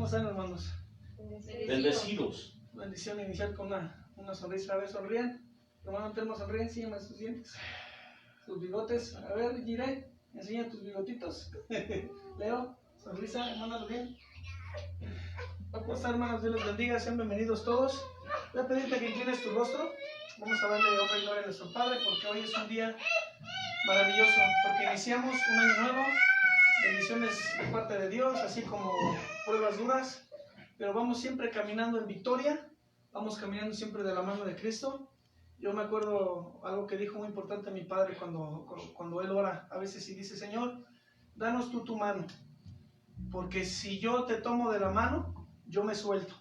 ¿Cómo están, hermanos? Bendecidos. Bendición iniciar con una sonrisa. A ver, sonríen. Hermano Telmo, sonríen, enséñame sus dientes, sus bigotes. A ver, Jiré, enseña tus bigotitos. Leo, sonrisa, hermanos, bien. ¿Cómo están, hermanos? Dios los bendiga, sean bienvenidos todos. Voy a pedirte que inclines tu rostro. Vamos a darle honra y gloria a nuestro Padre, porque hoy es un día maravilloso, porque iniciamos un año nuevo, bendiciones de parte de Dios, así como pruebas duras, pero vamos siempre caminando en victoria, vamos caminando siempre de la mano de Cristo. Yo me acuerdo algo que dijo muy importante mi padre cuando él ora a veces y dice: Señor, danos tú tu mano, porque si yo te tomo de la mano, yo me suelto.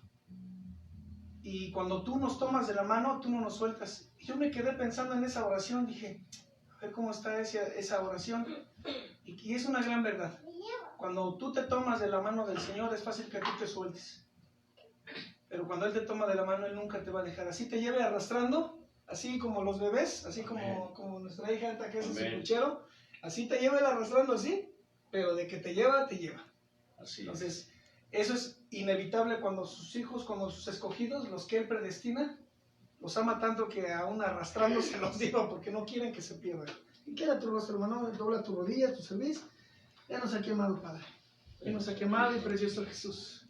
Y cuando tú nos tomas de la mano, tú no nos sueltas. Y yo me quedé pensando en esa oración, dije, a ver cómo está esa oración. Y es una gran verdad. Cuando tú te tomas de la mano del Señor, es fácil que tú te sueltes. Pero cuando Él te toma de la mano, Él nunca te va a dejar. Así te lleve arrastrando, así como los bebés, así como nuestra hija Anta, que es ese puchero, así te lleva Él arrastrando así, pero de que te lleva, te lleva. Así. Entonces, eso es inevitable cuando sus hijos, cuando sus escogidos, los que Él predestina, los ama tanto que aún arrastrando se los lleva porque no quieren que se pierdan. Y queda tu rostro, hermano, dobla tu rodilla, tu cerviz. Ya nos ha quemado, Padre. Ya nos ha quemado y precioso Jesús.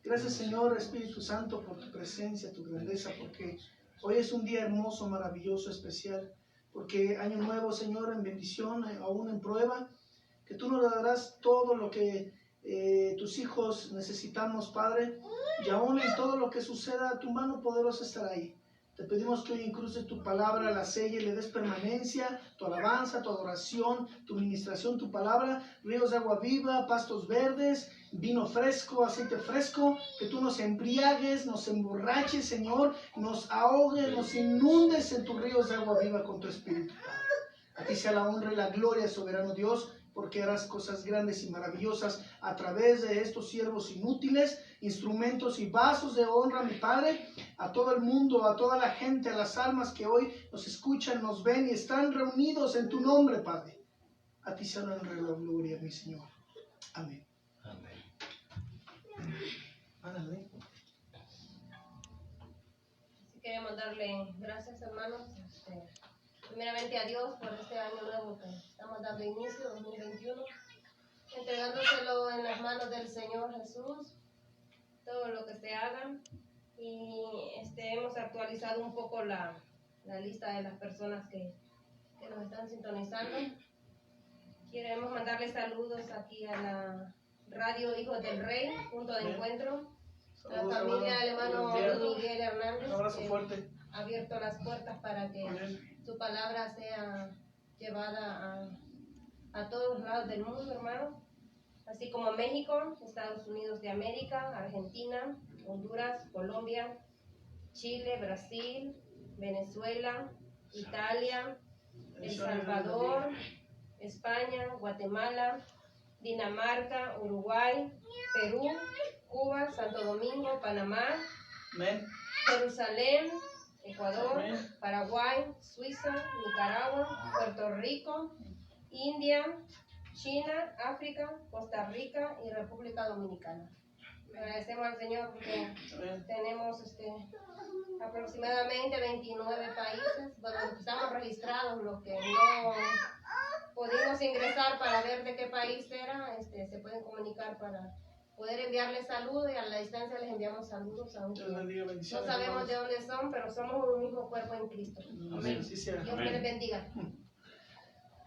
Gracias, Señor, Espíritu Santo, por tu presencia, tu grandeza, porque hoy es un día hermoso, maravilloso, especial. Porque año nuevo, Señor, en bendición, aún en prueba, que tú nos darás todo lo que tus hijos necesitamos, Padre, y aún en todo lo que suceda, tu mano poderosa estará ahí. Te pedimos que hoy incruces tu palabra, la selle, le des permanencia, tu alabanza, tu adoración, tu ministración, tu palabra, ríos de agua viva, pastos verdes, vino fresco, aceite fresco, que tú nos embriagues, nos emborraches, Señor, nos ahogues, nos inundes en tus ríos de agua viva con tu Espíritu, Padre. A ti sea la honra y la gloria, soberano Dios, porque harás cosas grandes y maravillosas a través de estos siervos inútiles, instrumentos y vasos de honra, mi Padre, a todo el mundo, a toda la gente, a las almas que hoy nos escuchan, nos ven y están reunidos en tu nombre, Padre. A ti sea la honra y la gloria, mi Señor. Amén. Amén. Ándale. Así queremos darle gracias, hermanos, primeramente a Dios por este año nuevo que estamos dando inicio, 2021, entregándoselo en las manos del Señor Jesús, todo lo que se haga. Y hemos actualizado un poco la lista de las personas que nos están sintonizando. Queremos mandarles saludos aquí a la Radio Hijos del Rey, punto de encuentro, a la familia del hermano Miguel Hernández. Un abrazo fuerte. Ha abierto las puertas para que su palabra sea llevada a todos lados del mundo, hermanos, así como México, Estados Unidos de América, Argentina, Honduras, Colombia, Chile, Brasil, Venezuela, Italia, El Salvador, España, Guatemala, Dinamarca, Uruguay, Perú, Cuba, Santo Domingo, Panamá, Jerusalén, Ecuador, Paraguay, Suiza, Nicaragua, Puerto Rico, India, China, África, Costa Rica y República Dominicana. Agradecemos al Señor porque tenemos aproximadamente 29 países donde estamos registrados. Los que no pudimos ingresar para ver de qué país era, se pueden comunicar para poder enviarles saludos, y a la distancia les enviamos saludos, aunque no sabemos de dónde son, pero somos un mismo cuerpo en Cristo. Amén. Dios me les bendiga.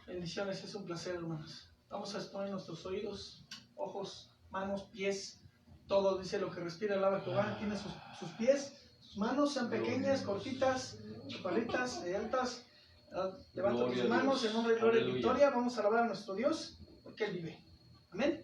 Bendiciones, es un placer, hermanos. Vamos a exponer nuestros oídos, ojos, manos, pies, todo. Dice: lo que respira alaba a Jehová. Tiene sus pies, sus manos, sean pequeñas, cortitas, chaparritas, altas. Levanta tus manos en nombre de gloria y victoria. Vamos a alabar a nuestro Dios, porque Él vive. Amén.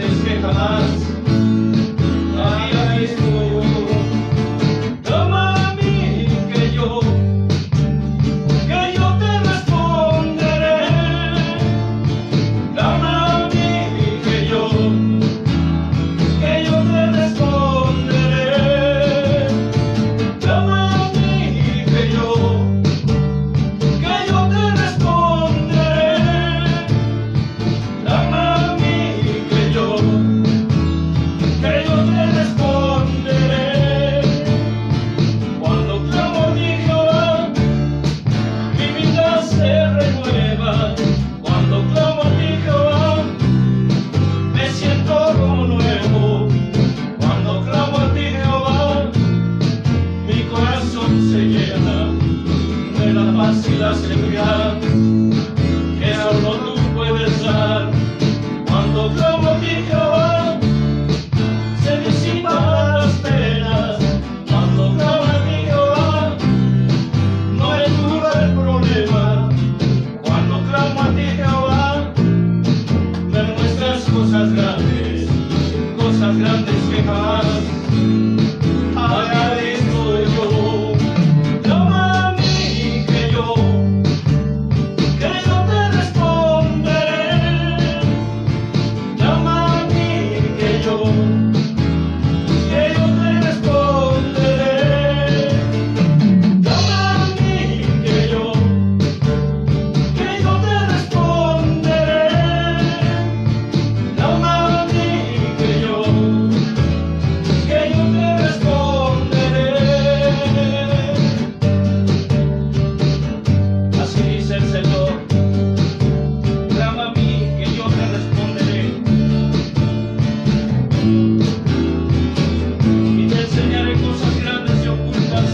grandes que jamás había visto yo. Clama a mí que yo te responderé. Clama a mí que yo te responderé. Clama a mí que yo te responderé. Clama a mí que yo te responderé. Cuando clamo a ti, Jehová, mi vida se renueva. Cuando clamo a ti, Jehová, me siento como nuevo. Cuando clamo a ti, Jehová, mi corazón se llena de la paz y la seguridad que solo tú puedes dar. Cuando clamo a ti, Jehová, se disipan las penas. Cuando clamo a ti, Jehová, no me dura el problema. Cuando clamo a ti, Jehová, me muestras cosas grandes que jamás había visto yo. Clama a mí que yo te responderé. Clama a mí que yo te responderé. Clama a mí que yo te responderé. Clama a mí que yo te responderé. Así dice el Señor. Clama a mí que yo te responderé. Y te enseñaré cosas grandes y ocultas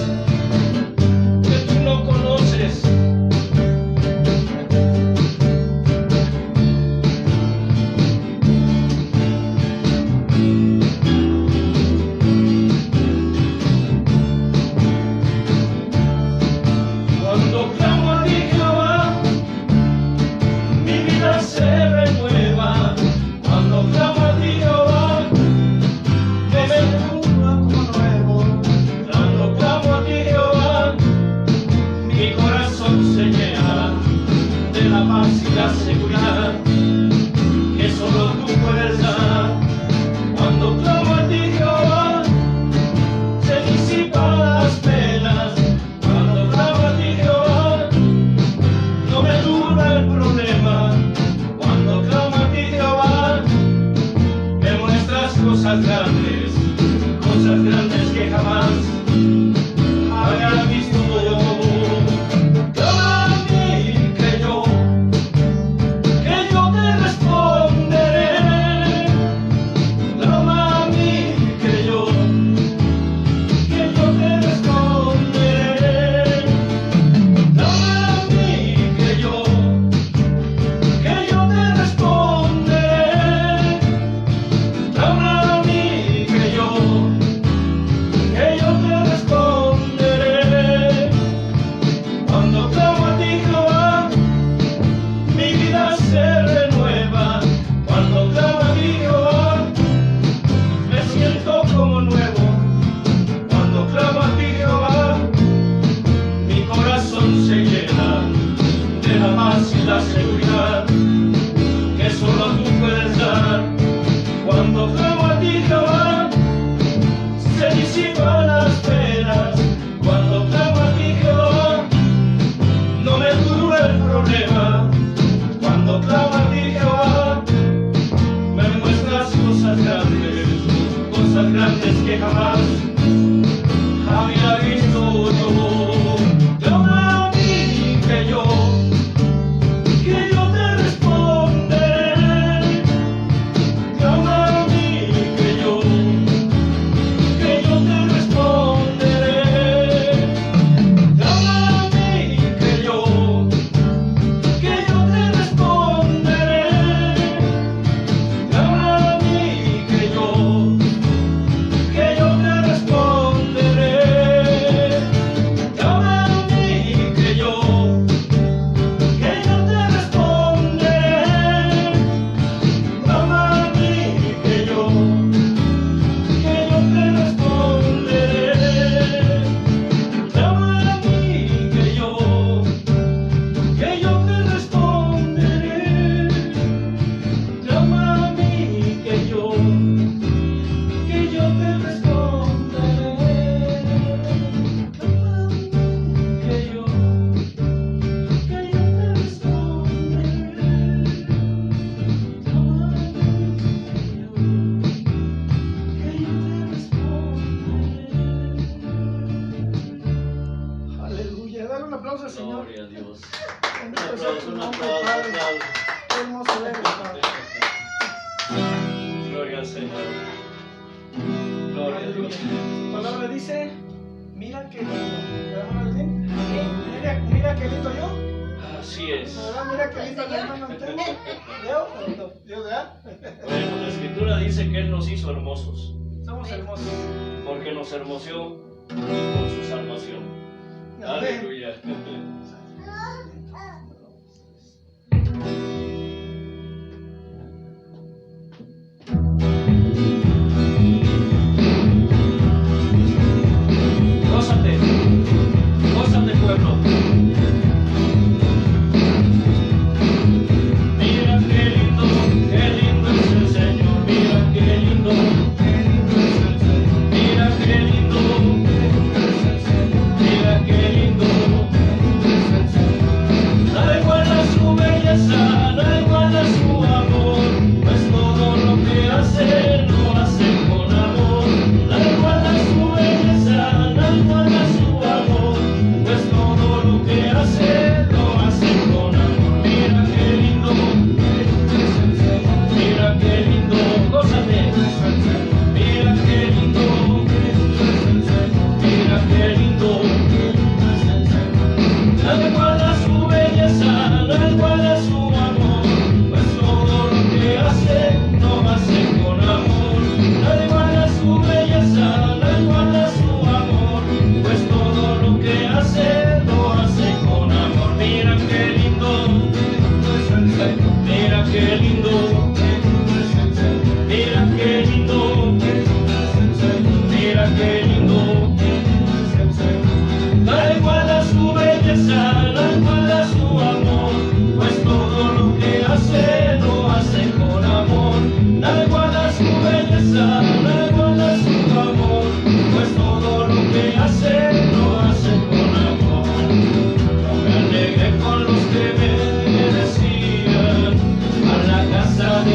que tú no conoces. Cuando clamo a ti, Jehová, mi vida se renueva. Cuando clamo a ti, Jehová, me renueva como nuevo. Cuando clamo a ti, Jehová, mi corazón se llena de la paz y la seguridad que solo tú puedes dar. Cuando clamo a ti, Jehová, se disipan las penas. Cuando clamo a ti, Jehová, no me dura el problema. Cuando clamo a ti, Jehová, me muestras cosas grandes que jamás había visto yo. Clama a mí que yo te responderé. Clama a mí que yo te responderé. Clama a mí que yo te responderé. Clama a mí que yo te responderé. Cuando clamo a ti, Jehová, mi vida se renueva. Cuando clamo a ti, Jehová, me siento como nuevo. Cuando clamo a ti, Jehová, mi corazón se llena de la paz y la seguridad que solo tú puedes dar. Cuando clamo a ti, Jehová, se disipan las penas. Cuando clamo a ti, Jehová, no me dura el problema. Cuando clamo a ti, Jehová, me muestras cosas grandes que jamás había visto yo. Clama a mí que yo te responderé. Clama a mí que yo te responderé. Clama a mí que yo te responderé. Clama a mí que yo te sí es. ¿Verdad? Mira qué lindo el hermano Antelmo. ¿Leo? Dios, ¿verdad? Bueno, la escritura dice que Él nos hizo hermosos, Somos hermosos. porque nos hermoseó con su salvación. Aleluya. Gózate, gózate pueblo. Mira qué lindo es el Señor. Mira qué lindo es el Señor. Mira qué lindo es el Señor. Mira qué lindo es el Señor. Nada iguala su belleza, nada iguala su amor, pues todo lo que hace lo hace con amor. Nada iguala su belleza, nada iguala su amor, pues todo lo que hace lo hace con amor. Mira qué lindo es el Señor. Mira qué lindo, gózate. Mira qué lindo es el Señor. Mira qué lindo es el Señor. Nada iguala su belleza, nada iguala su amor, pues todo lo que hace lo hace con amor. Nada iguala su belleza, nada iguala su amor, pues todo lo que hace lo hace con amor. Mira qué lindo es el Señor. Mira qué lindo es el Señor. Mira qué lindo es el Señor. Mira qué lindo es el Señor. Nada iguala su belleza, nada iguala su amor, pues todo lo que hace lo hace con amor. Nada iguala su belleza, nada iguala su amor, pues todo lo que hace lo hace con amor. Me alegré con los que me decían, a la casa de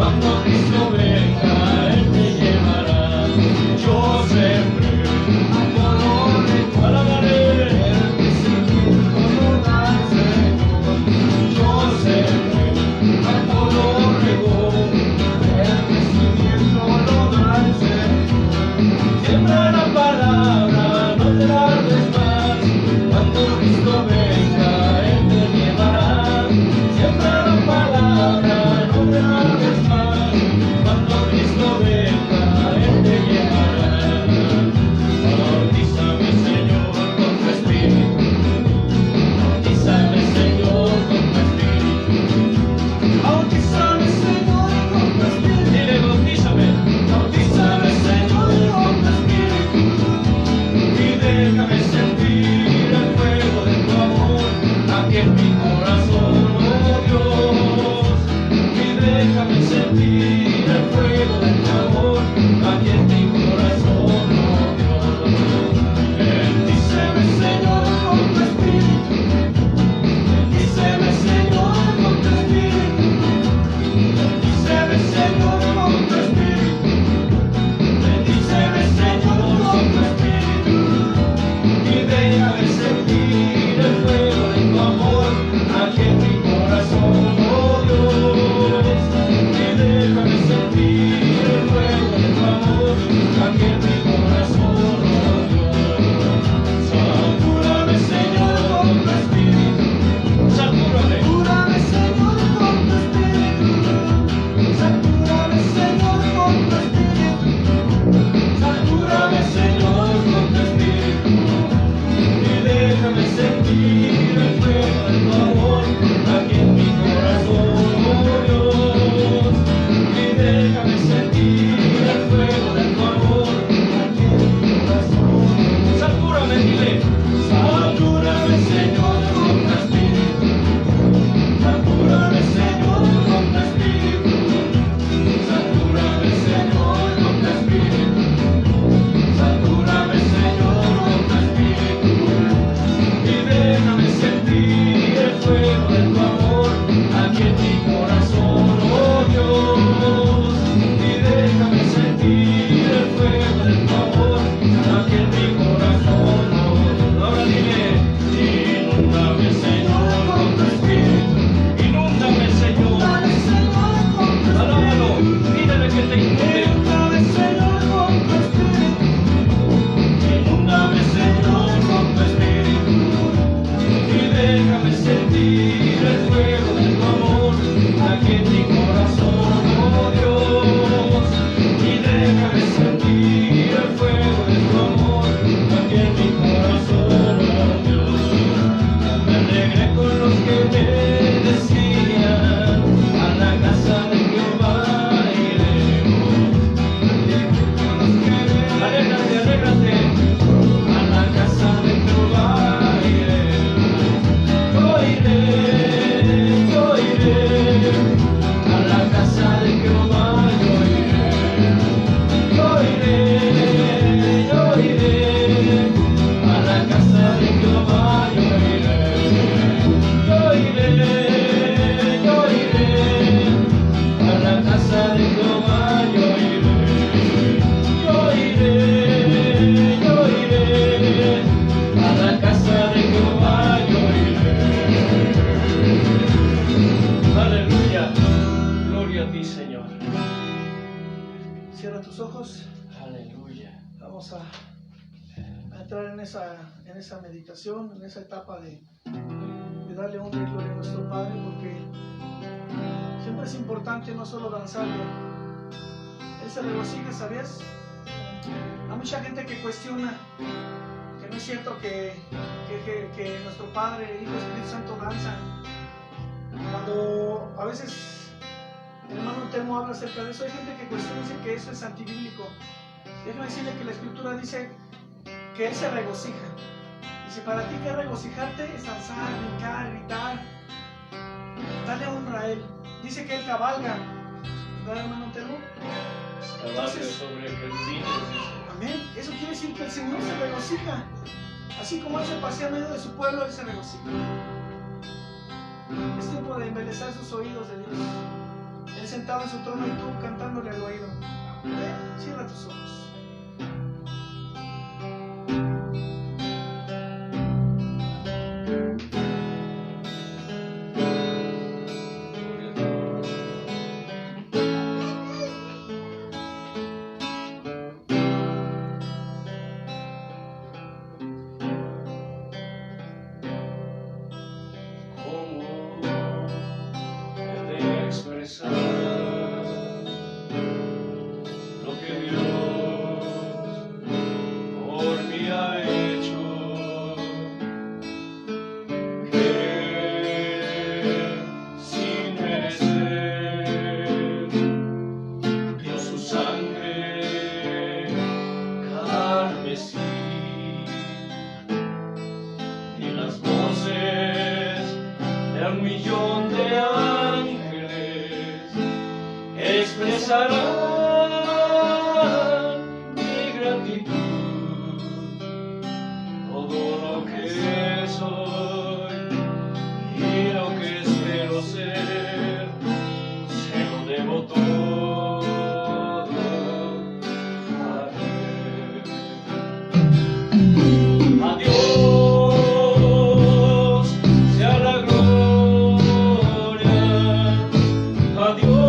Cuando Cristo venga, Él te llevará. Yo siempre a todo le alabaré, el seguirlo da el Señor. Yo siempre a todo rego, el seguirlo lo da el Señor. Siembra la palabra, no te tardes más. Cuando Cristo venga, Él te llevará. Siembra la palabra, no te tardes más. Cuando Cristo venga, Él te llevará. Bautízame, Señor, con tu Espíritu. Bautízame, Señor, con tu Espíritu. Bautízame, Señor, con tu Espíritu. Dile, bautízame. Bautízame, Señor, con tu Espíritu. Y déjame sentir el fuego de tu amor aquí en mi corazón, oh Dios. Y déjame sentir el fuego de tu amor aquí en mi corazón, oh Dios. Bendíceme, Señor, con tu Espíritu. Bendíceme, Señor, con tu Espíritu. Bendíceme, Señor, con tu Espíritu. Bendíceme, Señor, con tu Espíritu. Y déjame sentir el fuego de tu amor aquí en mi corazón, oh Dios. Y déjame sentir el fuego de tu amor aquí en mi corazón, oh Dios. Satúrame, Señor, con tu Espíritu. Satúrame. Satúrame, Señor, con tu Espíritu. Satúrame, Señor, con tu Espíritu. Satúrame, Señor, con tu Espíritu. Y déjame sentir el fuego de tu amor aquí en mi corazón, oh Dios. Y déjame sentir el fuego de tu amor aquí en mi corazón. Satúrame, dile. Satúrame, Señor, con tu Espíritu. Satúrame, Señor, con tu Espíritu. Satúrame, Señor, con tu Espíritu. Satúrame, Señor, con tu Espíritu. Y déjame sentir el fuego de tu amor aquí en mi corazón, oh Dios. Y déjame sentir el fuego de tu amor aquí en mi corazón, oh Dios. Ahora dile, inúndame, Señor, con tu Espíritu. Inúndame, Señor. Alábalo, pídele que te inunde. Inúndame, Señor, con tu Espíritu. Inúndame, Señor, con tu Espíritu. Y déjame sentir el fuego de tu amor aquí en mi corazón, oh Dios. Y déjame sentir el fuego de tu amor aquí en mi corazón, oh Dios. Me alegré con los que me decían, a la casa de Jehová iremos. Alégrate, alégrate, a la casa de Jehová iremos. Yo iré, a la casa de Jehová yo iré. Yo iré, a la casa de Jehová yo iré. Yo iré, a la casa de Jehová yo iré. Yo iré, a la casa de Jehová yo iré. Aleluya, gloria a ti, Señor. Cierra tus ojos. Aleluya. Vamos a entrar en esa meditación, en esa etapa de darle honra y gloria a nuestro Padre, porque siempre es importante no solo danzarle. Él se regocija, ¿sabías? Hay mucha gente que cuestiona que no es cierto que nuestro Padre, Hijo y Espíritu Santo danzan. Cuando a veces el hermano Telmo habla acerca de eso, hay gente que cuestiona y dice que eso es antibíblico. Déjame decirle que la Escritura dice que Él se regocija. Dice, para ti que regocijarte es danzar, brincar, gritar, darle honra a Él. Dice que Él cabalga, ¿verdad, hermano Telmo? Cabalga sobre querubines. Amén. Eso quiere decir que el Señor se regocija. Así como Él se pasea en medio de su pueblo, Él se regocija. Es tiempo de embelezar sus oídos de Dios. Él sentado en su trono y tú cantándole al oído. Cierra tus ojos. Lo que Dios por mí ha hecho, que sin merecer dio su sangre carmesí, y las voces de 1,000,000 de expresarán mi gratitud, todo lo que soy y lo que espero ser, se lo debo todo a Él. A Dios sea la gloria, a Dios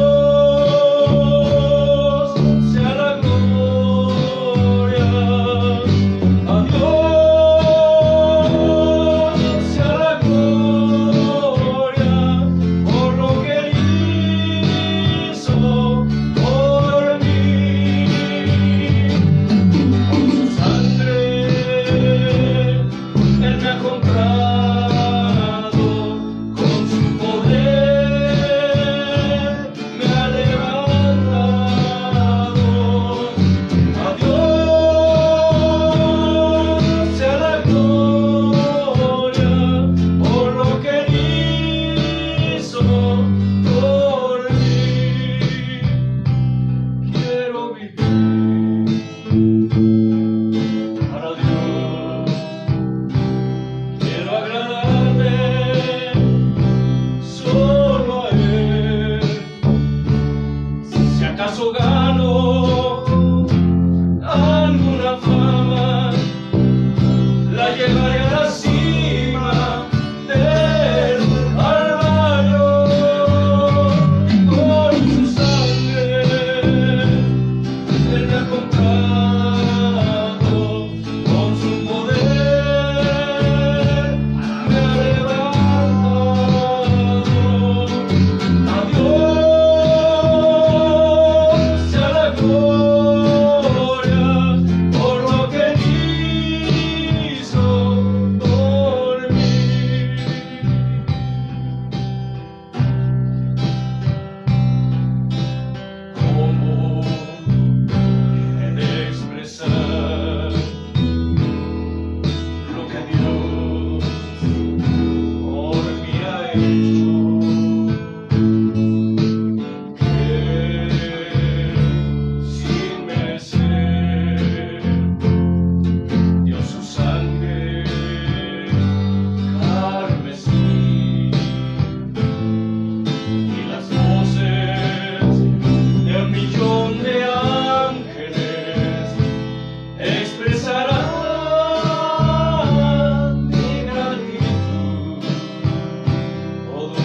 todo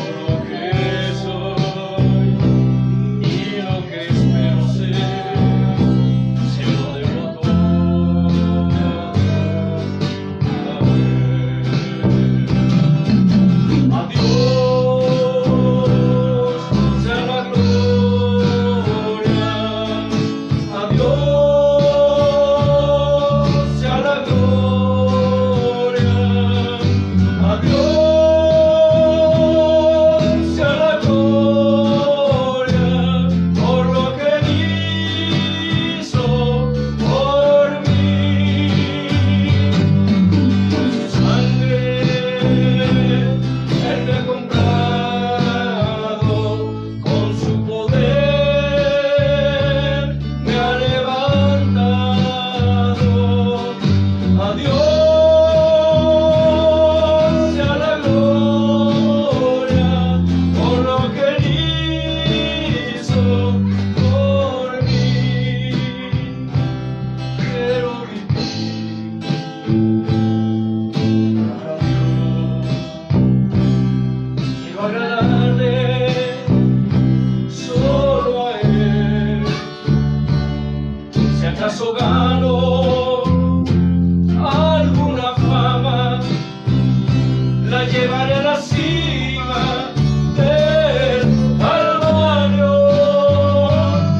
llegaré a la cima del Calvario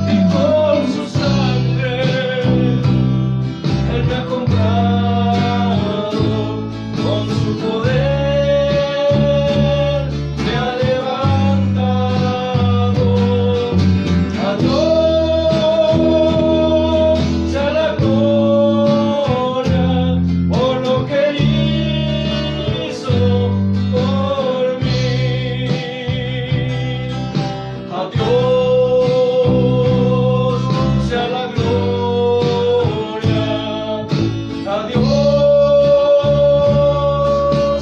y con su sangre Él me ha comprado, con su poder me ha levantado. A Dios sea la gloria por lo que Él hizo por mí. A Dios sea la gloria. A Dios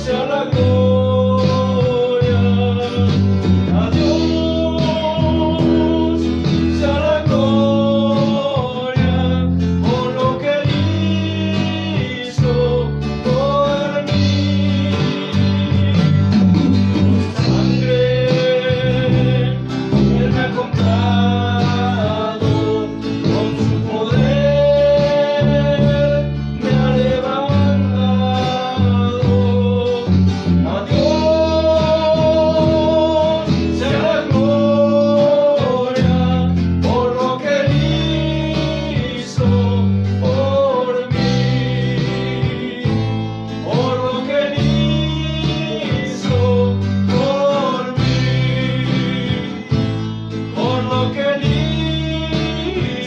sea la gloria. A Dios sea la gloria por lo que Él hizo por mí. Sangre Él me ha comprado, con su poder me ha levantado. A Dios sea la gloria por lo que Él hizo por mí, por lo que Él hizo por mí, por lo que Él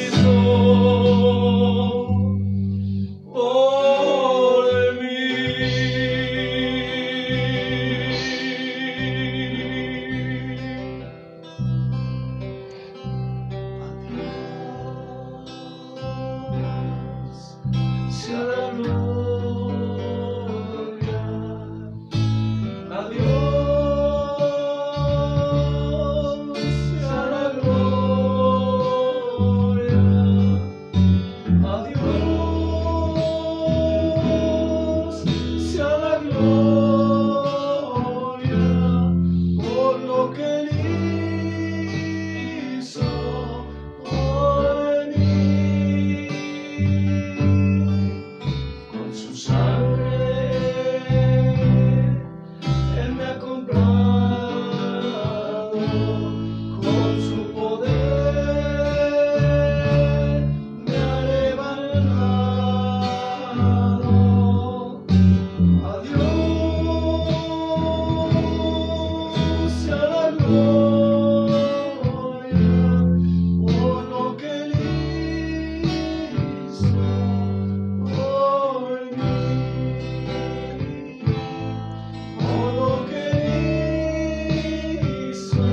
hizo por mí. Sea la gloria. A Dios sea la gloria. A Dios sea la gloria por lo que Él hizo por mí. Con su sangre Él me ha comprado, con su poder me ha levantado. A Dios sea la gloria por lo que Él hizo por mí, por lo que Él hizo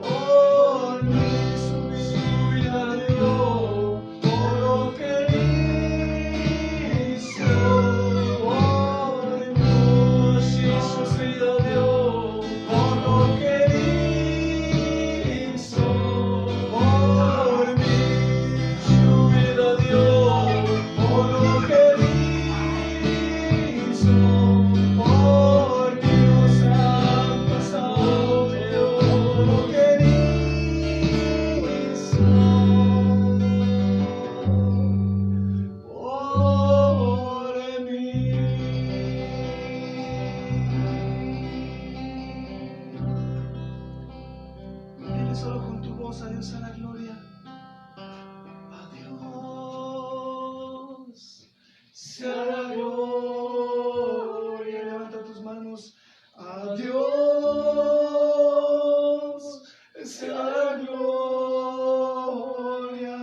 por mí. Su vida dio por lo que Él hizo por mí. Sí, su vida dio por lo que Él hizo por mí. Su vida dio por lo que Él hizo por mí. Los han pasado por lo que Él hizo por mí. Dile solo con tu voz a Dios a la gloria. A Dios sea la gloria. Levanta tus manos. A Dios sea la gloria.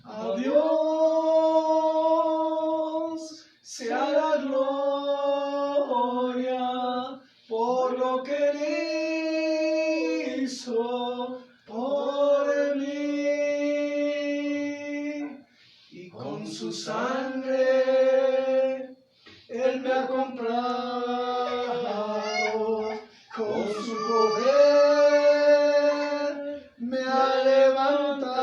A Dios sea la gloria por lo que Él hizo por mí. Y con su sangre Él me ha comprado, con su poder me ha levantado.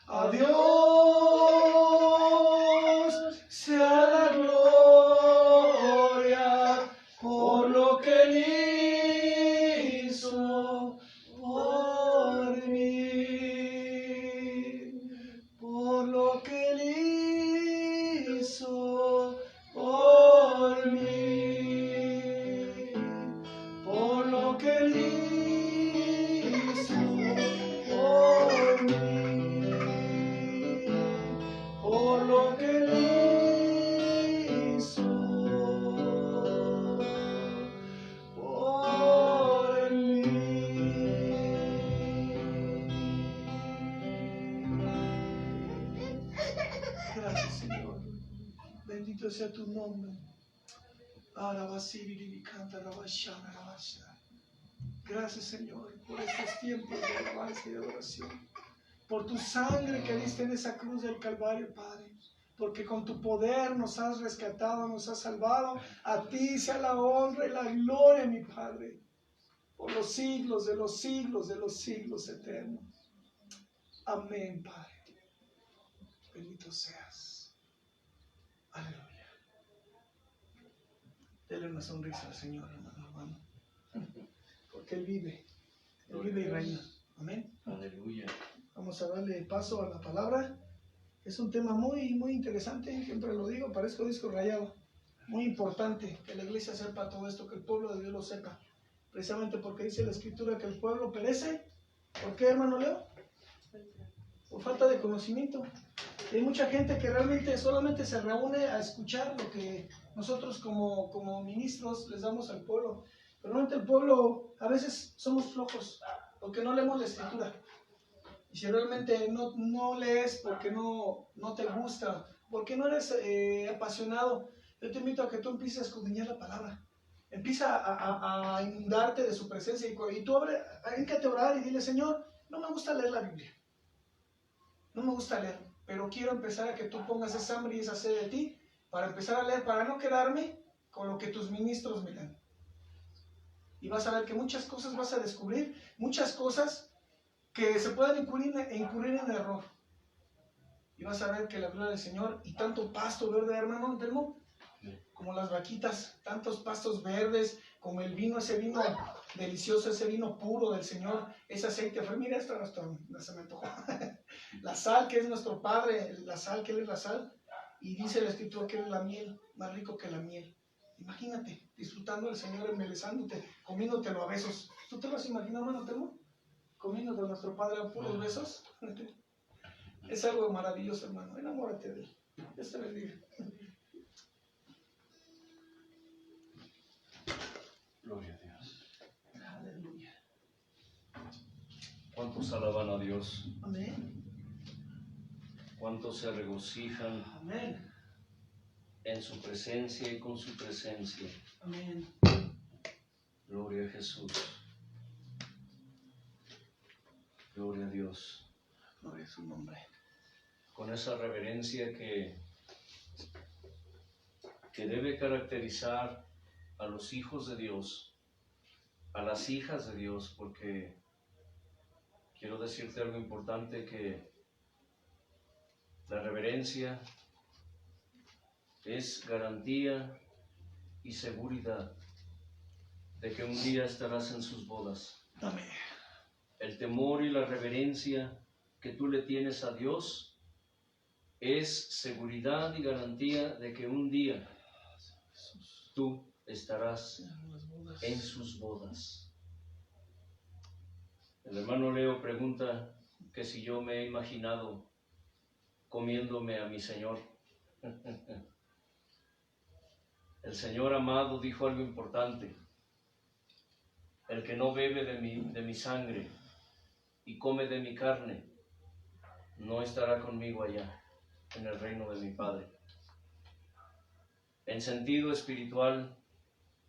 A Dios sea la gloria por lo que Él hizo por mí, por lo que Él hizo Bendito sea tu nombre. Gracias, Señor, por estos tiempos de alabanza y de adoración. Por tu sangre que diste en esa cruz del Calvario, Padre. Porque con tu poder nos has rescatado, nos has salvado. A ti sea la honra y la gloria, mi Padre, por los siglos de los siglos de los siglos eternos. Amén, Padre. Bendito seas. Aleluya. Dele una sonrisa al Señor, hermano. Porque Él vive y reina. Amén. Aleluya. Vamos a darle paso a la palabra. Es un tema muy, muy interesante, siempre lo digo, parezco disco rayado. Muy importante que la iglesia sepa todo esto, que el pueblo de Dios lo sepa. Precisamente porque dice la Escritura que el pueblo perece. ¿Por qué, hermano Leo? Por falta de conocimiento. Y hay mucha gente que realmente solamente se reúne a escuchar lo que nosotros como ministros les damos al pueblo. Pero realmente el pueblo, a veces somos flojos, porque no leemos la Escritura. Y si realmente no lees porque no te gusta, porque no eres apasionado, yo te invito a que tú empieces a escudriñar la palabra. Empieza a inundarte de su presencia y tú encárgate a orar y dile: Señor, no me gusta leer la Biblia. No me gusta leer, pero quiero empezar a que tú pongas esa hambre y esa sed de ti para empezar a leer, para no quedarme con lo que tus ministros me dan. Y vas a ver que muchas cosas vas a descubrir, muchas cosas que se pueden incurrir en error. Y vas a ver que la gloria del Señor y tanto pasto verde, hermano Telmo, como las vaquitas, tantos pastos verdes, como el vino, ese vino delicioso, ese vino puro del Señor, ese aceite. Mira, esto no se me antojó. La sal, que es nuestro Padre, la sal, que Él es la sal. Y dice la Escritura que Él es la miel, más rico que la miel. Imagínate, disfrutando del Señor, embelezándote, comiéndotelo a besos. ¿Tú te lo has imaginado, hermano Telmo? Comiendo de nuestro Padre a puros besos. Es algo maravilloso, hermano. Enamórate de Él. Dios te bendiga. Gloria a Dios. Aleluya. ¿Cuántos alaban a Dios? Amén. ¿Cuántos se regocijan Amén. en su presencia y con su presencia? Amén. Gloria a Jesús. Gloria a Dios. Gloria a su nombre. Con esa reverencia que debe caracterizar a los hijos de Dios, a las hijas de Dios, porque quiero decirte algo importante, que la reverencia es garantía y seguridad de que un día estarás en sus bodas. Amén. El temor y la reverencia que tú le tienes a Dios es seguridad y garantía de que un día tú estarás en sus bodas. El hermano Leo pregunta que si yo me he imaginado comiéndome a mi Señor. El Señor amado dijo algo importante: el que no bebe de mi sangre y come de mi carne, no estará conmigo allá, en el reino de mi Padre. En sentido espiritual,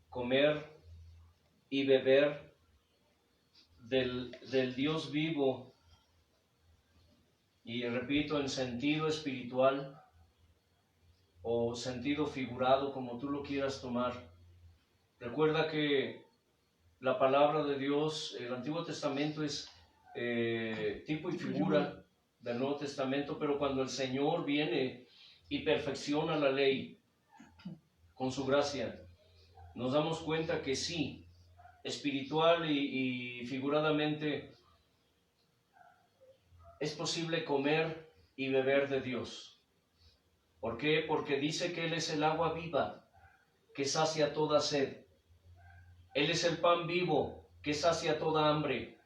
comer y beber del Dios vivo, y repito, en sentido espiritual o sentido figurado, como tú lo quieras tomar. Recuerda que la palabra de Dios, el Antiguo Testamento es tipo y figura del Nuevo Testamento, pero cuando el Señor viene y perfecciona la ley con su gracia, nos damos cuenta que sí, espiritual y figuradamente, es posible comer y beber de Dios. ¿Por qué? Porque dice que Él es el agua viva que sacia toda sed. Él es el pan vivo que sacia toda hambre.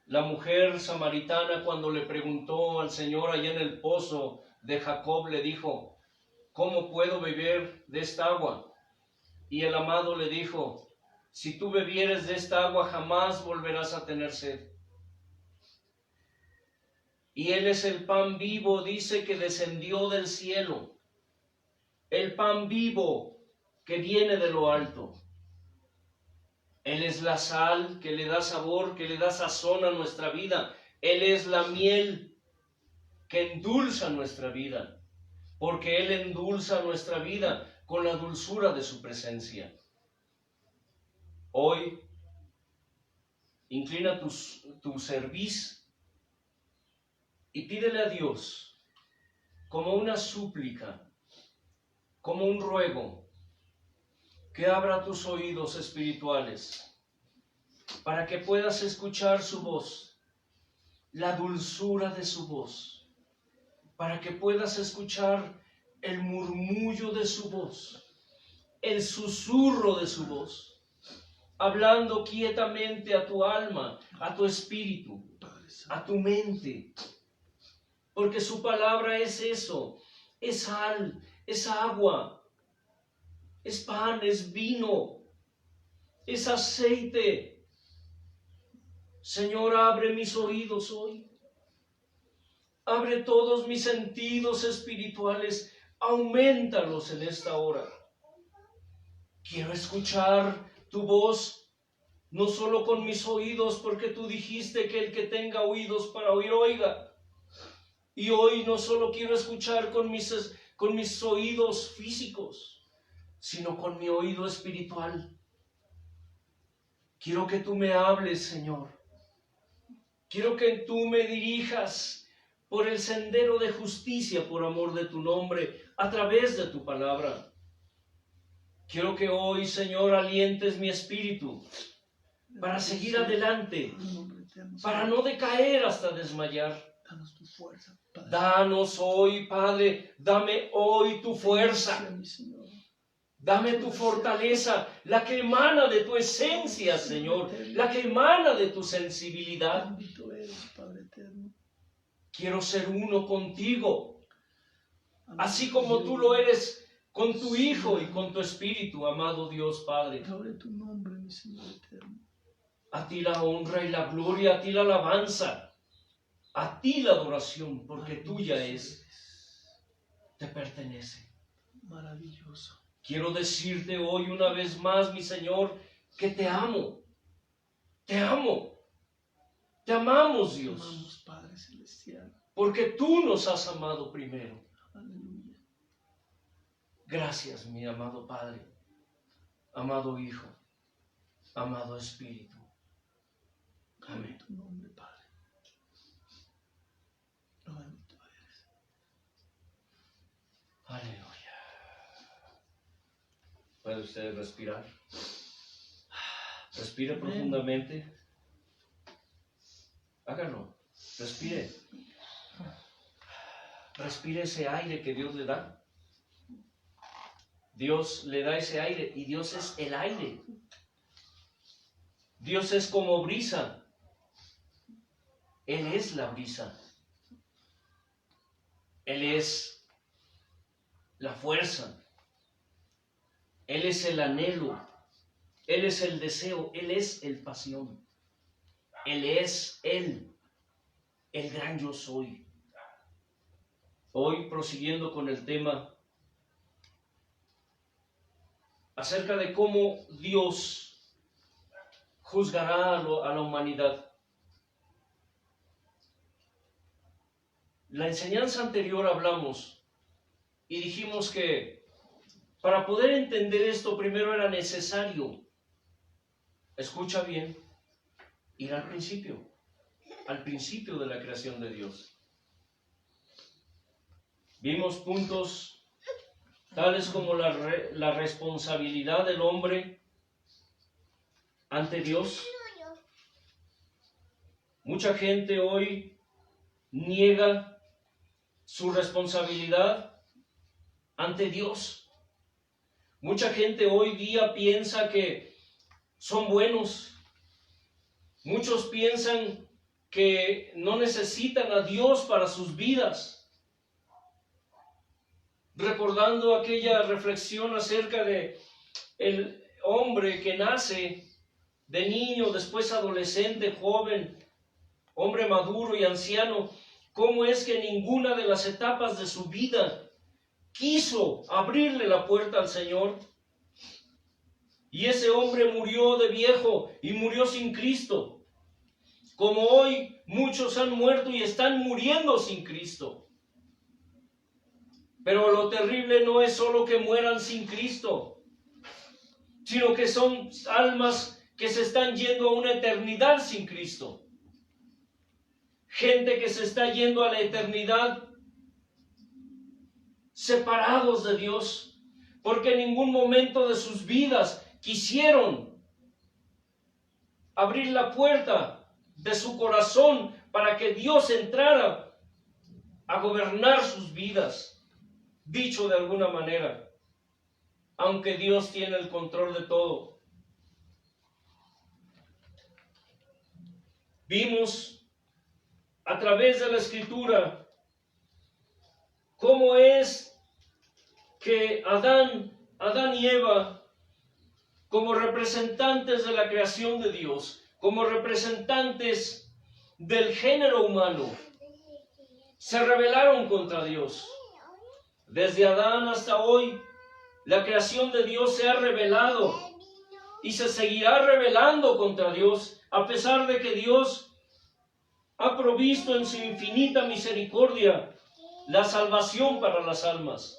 La mujer samaritana, cuando le preguntó al Señor allá en el pozo de Jacob, le dijo: ¿cómo puedo beber de esta agua? Y el amado le dijo: si tú bebieres de esta agua, jamás volverás a tener sed. Y Él es el pan vivo, dice, que descendió del cielo. el pan vivo que viene de lo alto. Él es la sal que le da sabor, que le da sazón a nuestra vida. Él es la miel que endulza nuestra vida, porque Él endulza nuestra vida con la dulzura de su presencia. Hoy, inclina tu cerviz y pídele a Dios como una súplica, como un ruego, que abra tus oídos espirituales para que puedas escuchar su voz, la dulzura de su voz, para que puedas escuchar el murmullo de su voz, el susurro de su voz, hablando quietamente a tu alma, a tu espíritu, a tu mente, porque su palabra es eso, es sal, es agua, es pan, es vino, es aceite. Señor, abre mis oídos hoy. Abre todos mis sentidos espirituales. Aumentalos en esta hora. Quiero escuchar tu voz, no solo con mis oídos, porque tú dijiste que el que tenga oídos para oír, oiga. Y hoy no solo quiero escuchar con mis oídos físicos, sino con mi oído espiritual. Quiero que tú me hables, Señor. Quiero que tú me dirijas por el sendero de justicia por amor de tu nombre, a través de tu palabra. Quiero que hoy, Señor, alientes mi espíritu para seguir adelante, para no decaer hasta desmayar. Danos tu fuerza, Padre. Danos hoy, Padre, dame hoy tu fuerza. Dame tu fortaleza, la que emana de tu esencia, Señor, la que emana de tu sensibilidad. Bendito eres, Padre eterno. Quiero ser uno contigo, así como tú lo eres con tu Hijo y con tu Espíritu, amado Dios Padre. Gloria a tu nombre, mi Señor eterno. A ti la honra y la gloria, a ti la alabanza, a ti la adoración, porque tuya es, te pertenece. Maravilloso. Quiero decirte hoy una vez más, mi Señor, que te amo. Te amo. Te amamos, Dios. Te amamos, Padre Celestial. Porque tú nos has amado primero. Aleluya. Gracias, mi amado Padre, amado Hijo, amado Espíritu. Gloria Amén. a tu nombre, Padre. Lo bendito eres. Aleluya. ¿Puede usted respirar? Respire profundamente. Hágalo. Respire. Respire ese aire que Dios le da. Dios le da ese aire y Dios es el aire. Dios es como brisa. Él es la brisa. Él es la fuerza. Él es el anhelo, Él es el deseo, Él es el pasión. Él es el gran yo soy. Hoy, prosiguiendo con el tema acerca de cómo Dios juzgará a la humanidad. La enseñanza anterior hablamos y dijimos que para poder entender esto, primero era necesario, escucha bien, ir al principio de la creación de Dios. Vimos puntos tales como la responsabilidad del hombre ante Dios. Mucha gente hoy niega su responsabilidad ante Dios. Mucha gente hoy día piensa que son buenos. Muchos piensan que no necesitan a Dios para sus vidas. Recordando aquella reflexión acerca de el hombre que nace de niño, después adolescente, joven, hombre maduro y anciano, cómo es que ninguna de las etapas de su vida quiso abrirle la puerta al Señor. Y ese hombre murió de viejo y murió sin Cristo. Como hoy muchos han muerto y están muriendo sin Cristo. Pero lo terrible no es solo que mueran sin Cristo, sino que son almas que se están yendo a una eternidad sin Cristo. Gente que se está yendo a la eternidad separados de Dios, porque en ningún momento de sus vidas quisieron abrir la puerta de su corazón para que Dios entrara a gobernar sus vidas, dicho de alguna manera, aunque Dios tiene el control de todo. Vimos a través de la Escritura cómo es que Adán y Eva, como representantes de la creación de Dios, como representantes del género humano, se rebelaron contra Dios. Desde Adán hasta hoy, la creación de Dios se ha rebelado y se seguirá rebelando contra Dios, a pesar de que Dios ha provisto en su infinita misericordia la salvación para las almas.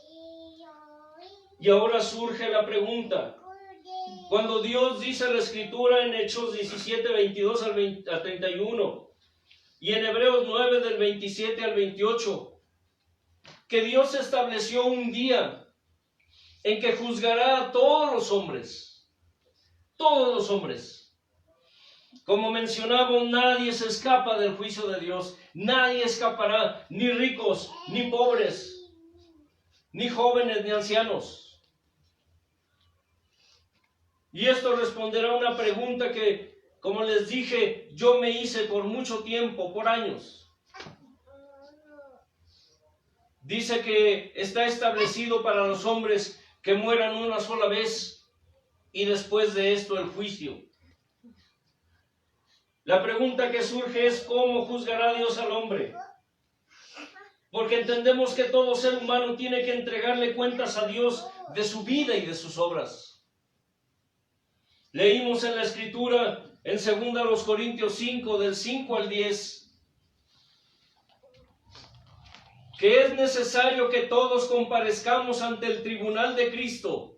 Y ahora surge la pregunta, cuando Dios dice en la Escritura en Hechos 17, 22 al 31 y en Hebreos 9 del 27 al 28, que Dios estableció un día en que juzgará a todos los hombres, todos los hombres. Como mencionamos, nadie se escapa del juicio de Dios. Nadie escapará, ni ricos, ni pobres, ni jóvenes, ni ancianos. Y esto responderá a una pregunta que, como les dije, yo me hice por mucho tiempo, por años. Dice que está establecido para los hombres que mueran una sola vez y después de esto el juicio. La pregunta que surge es ¿cómo juzgará Dios al hombre? Porque entendemos que todo ser humano tiene que entregarle cuentas a Dios de su vida y de sus obras. Leímos en la Escritura, en 2 Corintios 5, del 5 al 10, que es necesario que todos comparezcamos ante el tribunal de Cristo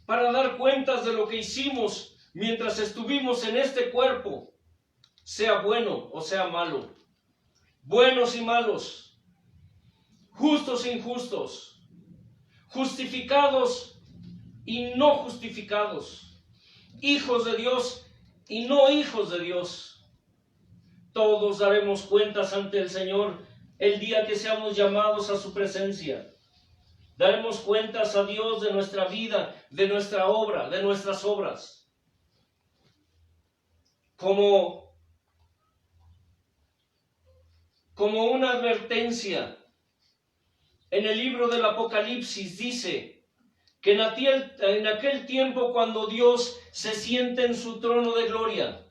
para dar cuentas de lo que hicimos mientras estuvimos en este cuerpo, sea bueno o sea malo, buenos y malos, justos e injustos, justificados y no justificados, hijos de Dios y no hijos de Dios. Todos daremos cuentas ante el Señor el día que seamos llamados a su presencia. Daremos cuentas a Dios de nuestra vida, de nuestra obra, de nuestras obras. Como una advertencia, en el libro del Apocalipsis dice que en aquel tiempo cuando Dios se siente en su trono de gloria,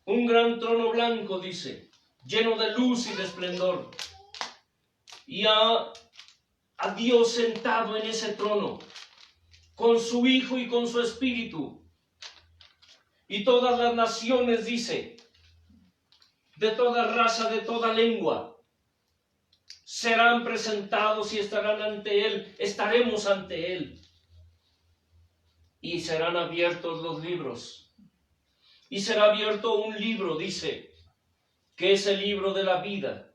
un gran trono blanco, dice, lleno de luz y de esplendor, y a Dios sentado en ese trono, con su Hijo y con su Espíritu. Y todas las naciones, dice, de toda raza, de toda lengua, serán presentados y estarán ante Él, estaremos ante Él. Y serán abiertos los libros. Y será abierto un libro, dice, que es el libro de la vida.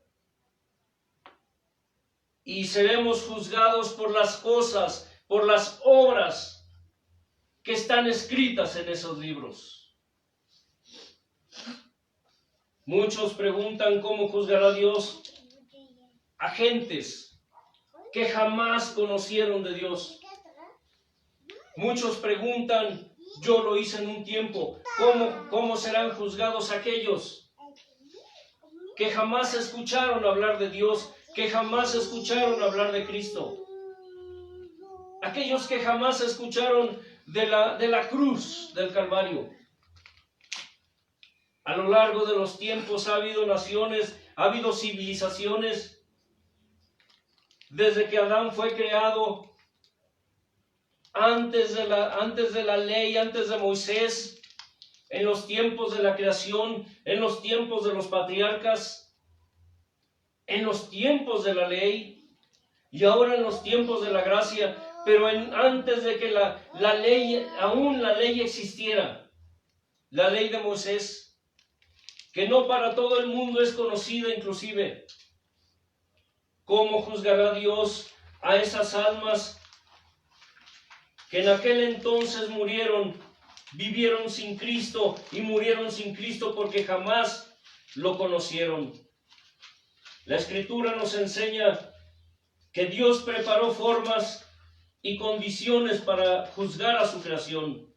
Y seremos juzgados por las cosas, por las obras que están escritas en esos libros. Muchos preguntan cómo juzgará Dios a gentes que jamás conocieron de Dios. Muchos preguntan, yo lo hice en un tiempo, ¿cómo serán juzgados aquellos que jamás escucharon hablar de Dios, que jamás escucharon hablar de Cristo? Aquellos que jamás escucharon de la cruz del Calvario. A lo largo de los tiempos ha habido naciones, ha habido civilizaciones desde que Adán fue creado, antes de la ley, antes de Moisés, en los tiempos de la creación, en los tiempos de los patriarcas, en los tiempos de la ley y ahora en los tiempos de la gracia, pero antes de que la ley, aún la ley existiera, la ley de Moisés, que no para todo el mundo es conocida inclusive. ¿Cómo juzgará Dios a esas almas que en aquel entonces murieron, vivieron sin Cristo y murieron sin Cristo porque jamás lo conocieron? La Escritura nos enseña que Dios preparó formas y condiciones para juzgar a su creación.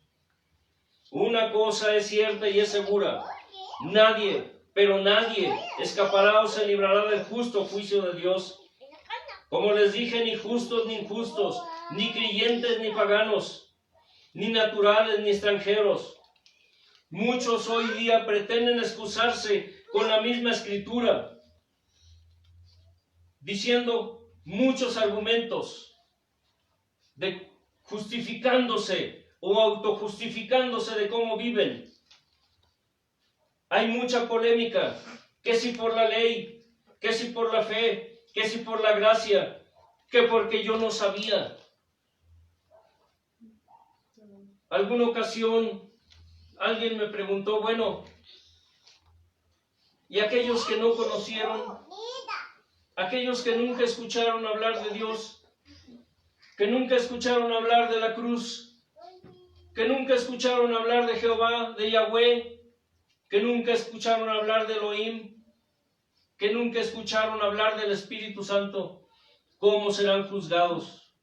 Una cosa es cierta y es segura: nadie, pero nadie, escapará o se librará del justo juicio de Dios. Como les dije, ni justos ni injustos, ni creyentes ni paganos, ni naturales ni extranjeros. Muchos hoy día pretenden excusarse con la misma Escritura, diciendo muchos argumentos, justificándose o autojustificándose de cómo viven. Hay mucha polémica, que si por la ley, que si por la fe, que si por la gracia, que porque yo no sabía. Alguna ocasión alguien me preguntó, bueno, ¿y aquellos que no conocieron? Aquellos que nunca escucharon hablar de Dios, que nunca escucharon hablar de la cruz, que nunca escucharon hablar de Jehová, de Yahweh, que nunca escucharon hablar de Elohim, que nunca escucharon hablar del Espíritu Santo, ¿cómo serán juzgados?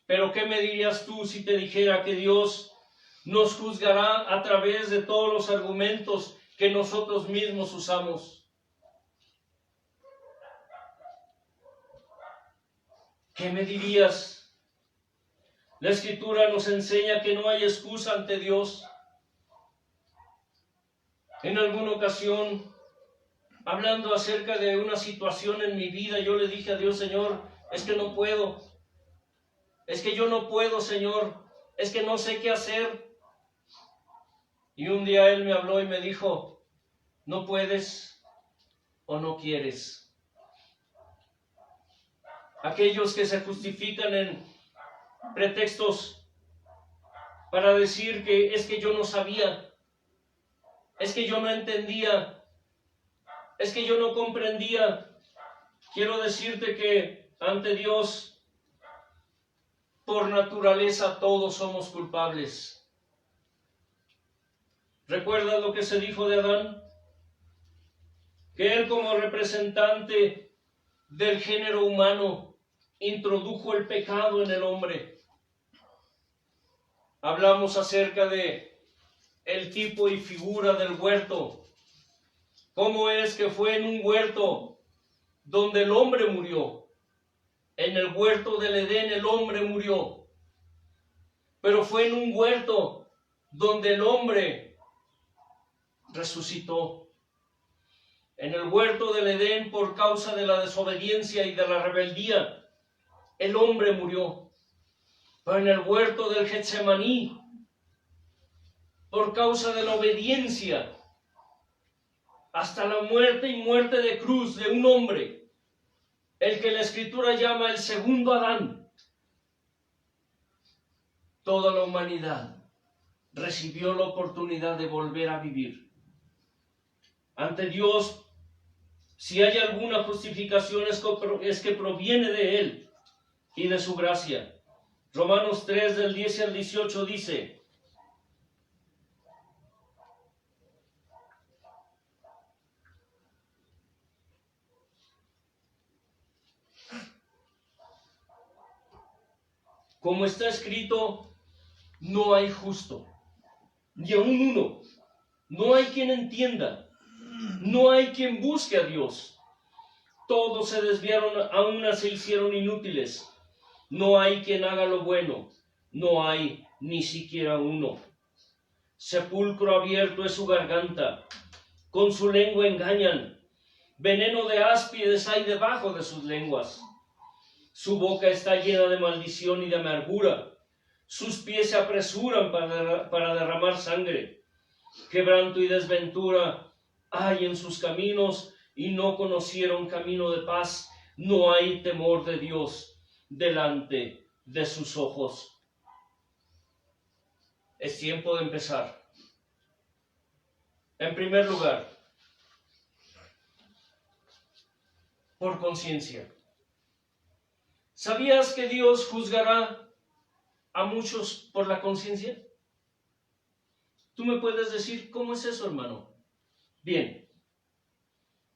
Pero ¿qué me dirías tú si te dijera que Dios nos juzgará a través de todos los argumentos que nosotros mismos usamos? ¿Qué me dirías? La Escritura nos enseña que no hay excusa ante Dios. En alguna ocasión, hablando acerca de una situación en mi vida, yo le dije a Dios, Señor, es que no puedo. Es que yo no puedo, Señor. Es que no sé qué hacer. Y un día Él me habló y me dijo, no puedes o no quieres. Aquellos que se justifican en pretextos para decir que es que yo no sabía, es que yo no entendía, es que yo no comprendía. Quiero decirte que ante Dios, por naturaleza, todos somos culpables. ¿Recuerdas lo que se dijo de Adán? Que él, como representante del género humano, introdujo el pecado en el hombre. Hablamos acerca de el tipo y figura del huerto. ¿Cómo es que fue en un huerto donde el hombre murió? En el huerto del Edén el hombre murió. Pero fue en un huerto donde el hombre resucitó. En el huerto del Edén, por causa de la desobediencia y de la rebeldía, el hombre murió. Pero en el huerto del Getsemaní, por causa de la obediencia, hasta la muerte y muerte de cruz de un hombre, el que la Escritura llama el segundo Adán, toda la humanidad recibió la oportunidad de volver a vivir. Ante Dios, si hay alguna justificación, es que proviene de Él y de su gracia. Romanos 3, del 10 al 18 dice: como está escrito, no hay justo, ni aun uno. No hay quien entienda, no hay quien busque a Dios. Todos se desviaron, a una se hicieron inútiles. No hay quien haga lo bueno, no hay ni siquiera uno. Sepulcro abierto es su garganta, con su lengua engañan. veneno de áspides hay debajo de sus lenguas. Su boca está llena de maldición y de amargura. Sus pies se apresuran para derramar sangre. Quebranto y desventura hay en sus caminos, y no conocieron camino de paz. No hay temor de Dios delante de sus ojos. Es tiempo de empezar. En primer lugar, por conciencia. ¿Sabías que Dios juzgará a muchos por la conciencia? ¿Tú me puedes decir cómo es eso, hermano? Bien.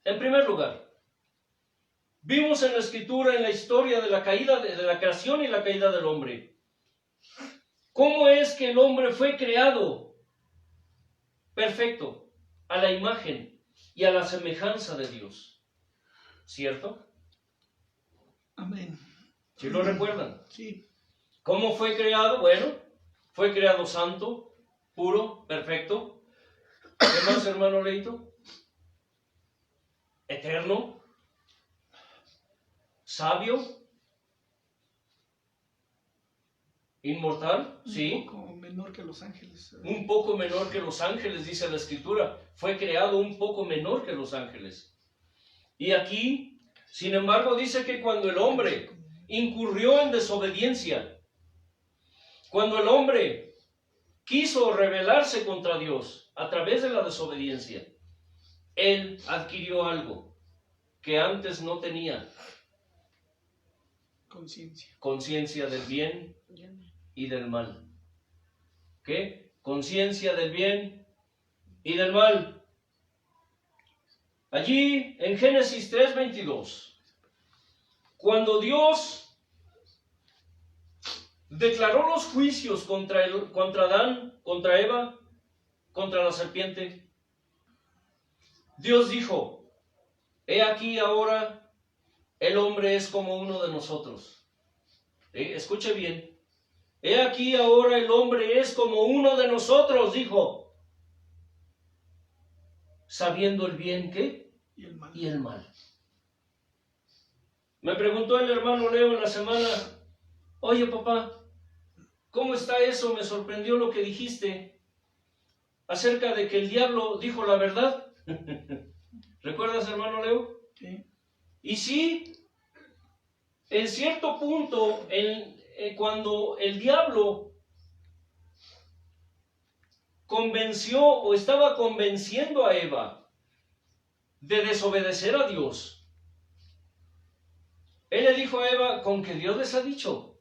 En primer lugar, vimos en la Escritura, en la historia de la caída, de la creación y la caída del hombre, cómo es que el hombre fue creado perfecto, a la imagen y a la semejanza de Dios. ¿Cierto? Amén. ¿Sí lo recuerdan? Sí. ¿Cómo fue creado? Bueno, fue creado santo, puro, perfecto. ¿Qué más, hermano Leito? Eterno, sabio, inmortal, sí. Un poco menor que los ángeles. Un poco menor que los ángeles, dice la Escritura. Fue creado un poco menor que los ángeles. Y aquí, sin embargo, dice que cuando el hombre incurrió en desobediencia, cuando el hombre quiso rebelarse contra Dios a través de la desobediencia, él adquirió algo que antes no tenía. Conciencia. Conciencia del bien y del mal. ¿Qué? Conciencia del bien y del mal. Allí en Génesis 3:22, cuando Dios declaró los juicios contra Adán, contra Eva, contra la serpiente, Dios dijo: he aquí ahora el hombre es como uno de nosotros. Escuche bien. He aquí ahora el hombre es como uno de nosotros, dijo, sabiendo el bien, ¿qué? Y el mal. Me preguntó el hermano Leo en la semana: oye, papá, ¿cómo está eso? Me sorprendió lo que dijiste acerca de que el diablo dijo la verdad. ¿Recuerdas, hermano Leo? Sí. Y sí, en cierto punto, cuando el diablo convenció o estaba convenciendo a Eva de desobedecer a Dios, él le dijo a Eva: con que Dios les ha dicho.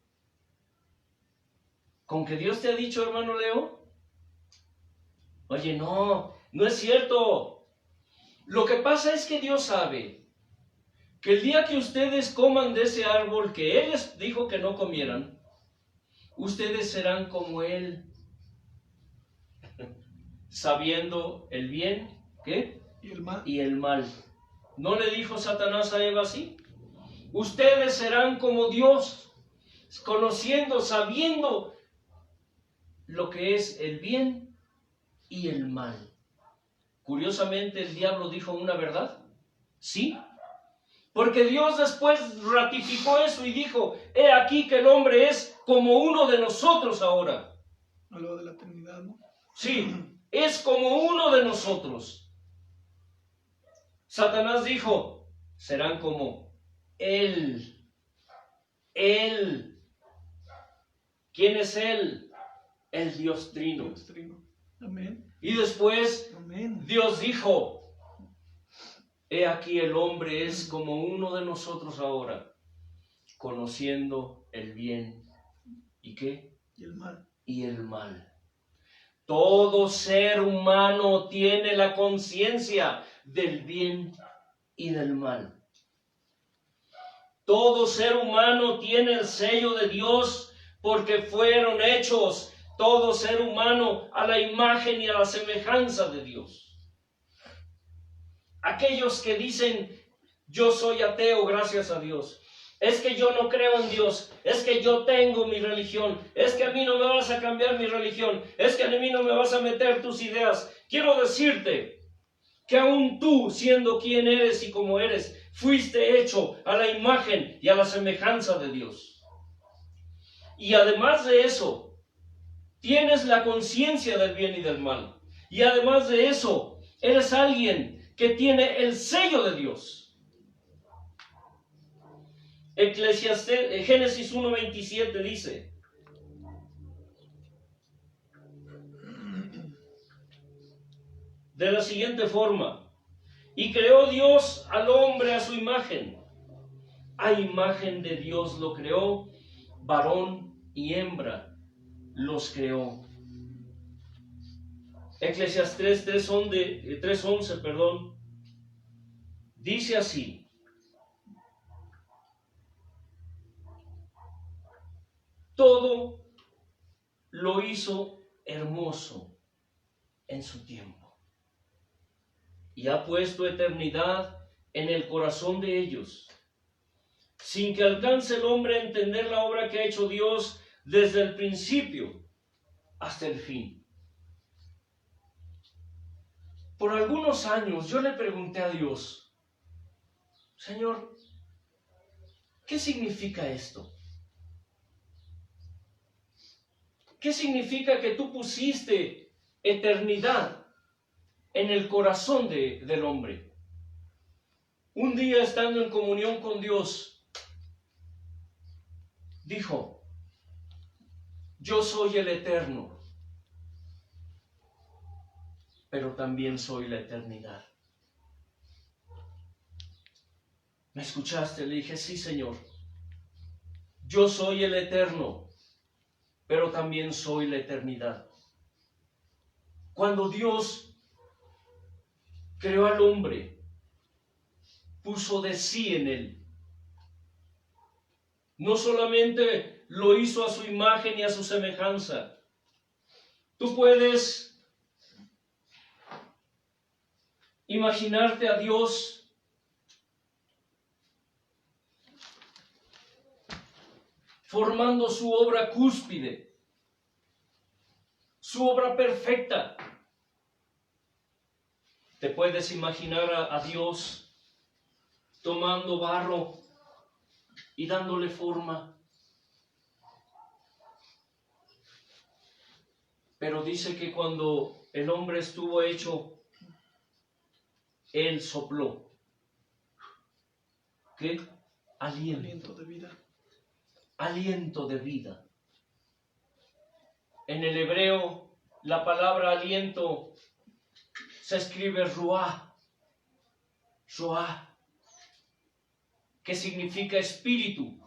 ¿Con que Dios te ha dicho, hermano Leo? Oye, no es cierto. Lo que pasa es que Dios sabe que el día que ustedes coman de ese árbol que Él les dijo que no comieran, ustedes serán como Él, sabiendo el bien, ¿qué? Y el mal. Y el mal. ¿No le dijo Satanás a Eva así? Ustedes serán como Dios, conociendo, sabiendo lo que es el bien y el mal. Curiosamente, el diablo dijo una verdad. Sí. Porque Dios después ratificó eso y dijo: he aquí que el hombre es como uno de nosotros ahora. Habló de la Trinidad, ¿no? Sí, es como uno de nosotros. Satanás dijo: serán como Él. Él. ¿Quién es Él? El Dios Trino. Dios Trino. Amén. Y después Amén. Dios dijo: he aquí el hombre es como uno de nosotros ahora, conociendo el bien y ¿qué? Y el mal. Y el mal. Todo ser humano tiene la conciencia del bien y del mal. Todo ser humano tiene el sello de Dios porque fueron hechos, todo ser humano, a la imagen y a la semejanza de Dios. Aquellos que dicen: yo soy ateo, gracias a Dios. Es que yo no creo en Dios. Es que yo tengo mi religión. Es que a mí no me vas a cambiar mi religión. Es que a mí no me vas a meter tus ideas. Quiero decirte que aún tú, siendo quien eres y como eres, fuiste hecho a la imagen y a la semejanza de Dios. Y además de eso, tienes la conciencia del bien y del mal. Y además de eso, eres alguien que tiene el sello de Dios. Génesis 1:27 dice: de la siguiente forma: y creó Dios al hombre a su imagen. A imagen de Dios lo creó, varón y hembra los creó. Eclesiastés 3:11, dice así: todo lo hizo hermoso en su tiempo, y ha puesto eternidad en el corazón de ellos, sin que alcance el hombre a entender la obra que ha hecho Dios desde el principio hasta el fin. Por algunos años yo le pregunté a Dios: Señor, ¿qué significa esto? ¿Qué significa que tú pusiste eternidad en el corazón del hombre? Un día, estando en comunión con Dios, dijo: yo soy el eterno, pero también soy la eternidad. ¿Me escuchaste? Le dije: sí, Señor, yo soy el eterno, pero también soy la eternidad. Cuando Dios creó al hombre, puso de sí en él. No solamente lo hizo a su imagen y a su semejanza. Tú puedes imaginarte a Dios formando su obra cúspide, su obra perfecta. Te puedes imaginar a Dios tomando barro y dándole forma. Pero dice que cuando el hombre estuvo hecho, Él sopló. ¿Qué? Aliento de vida. Aliento de vida. En el hebreo, la palabra aliento se escribe ruah, que significa espíritu,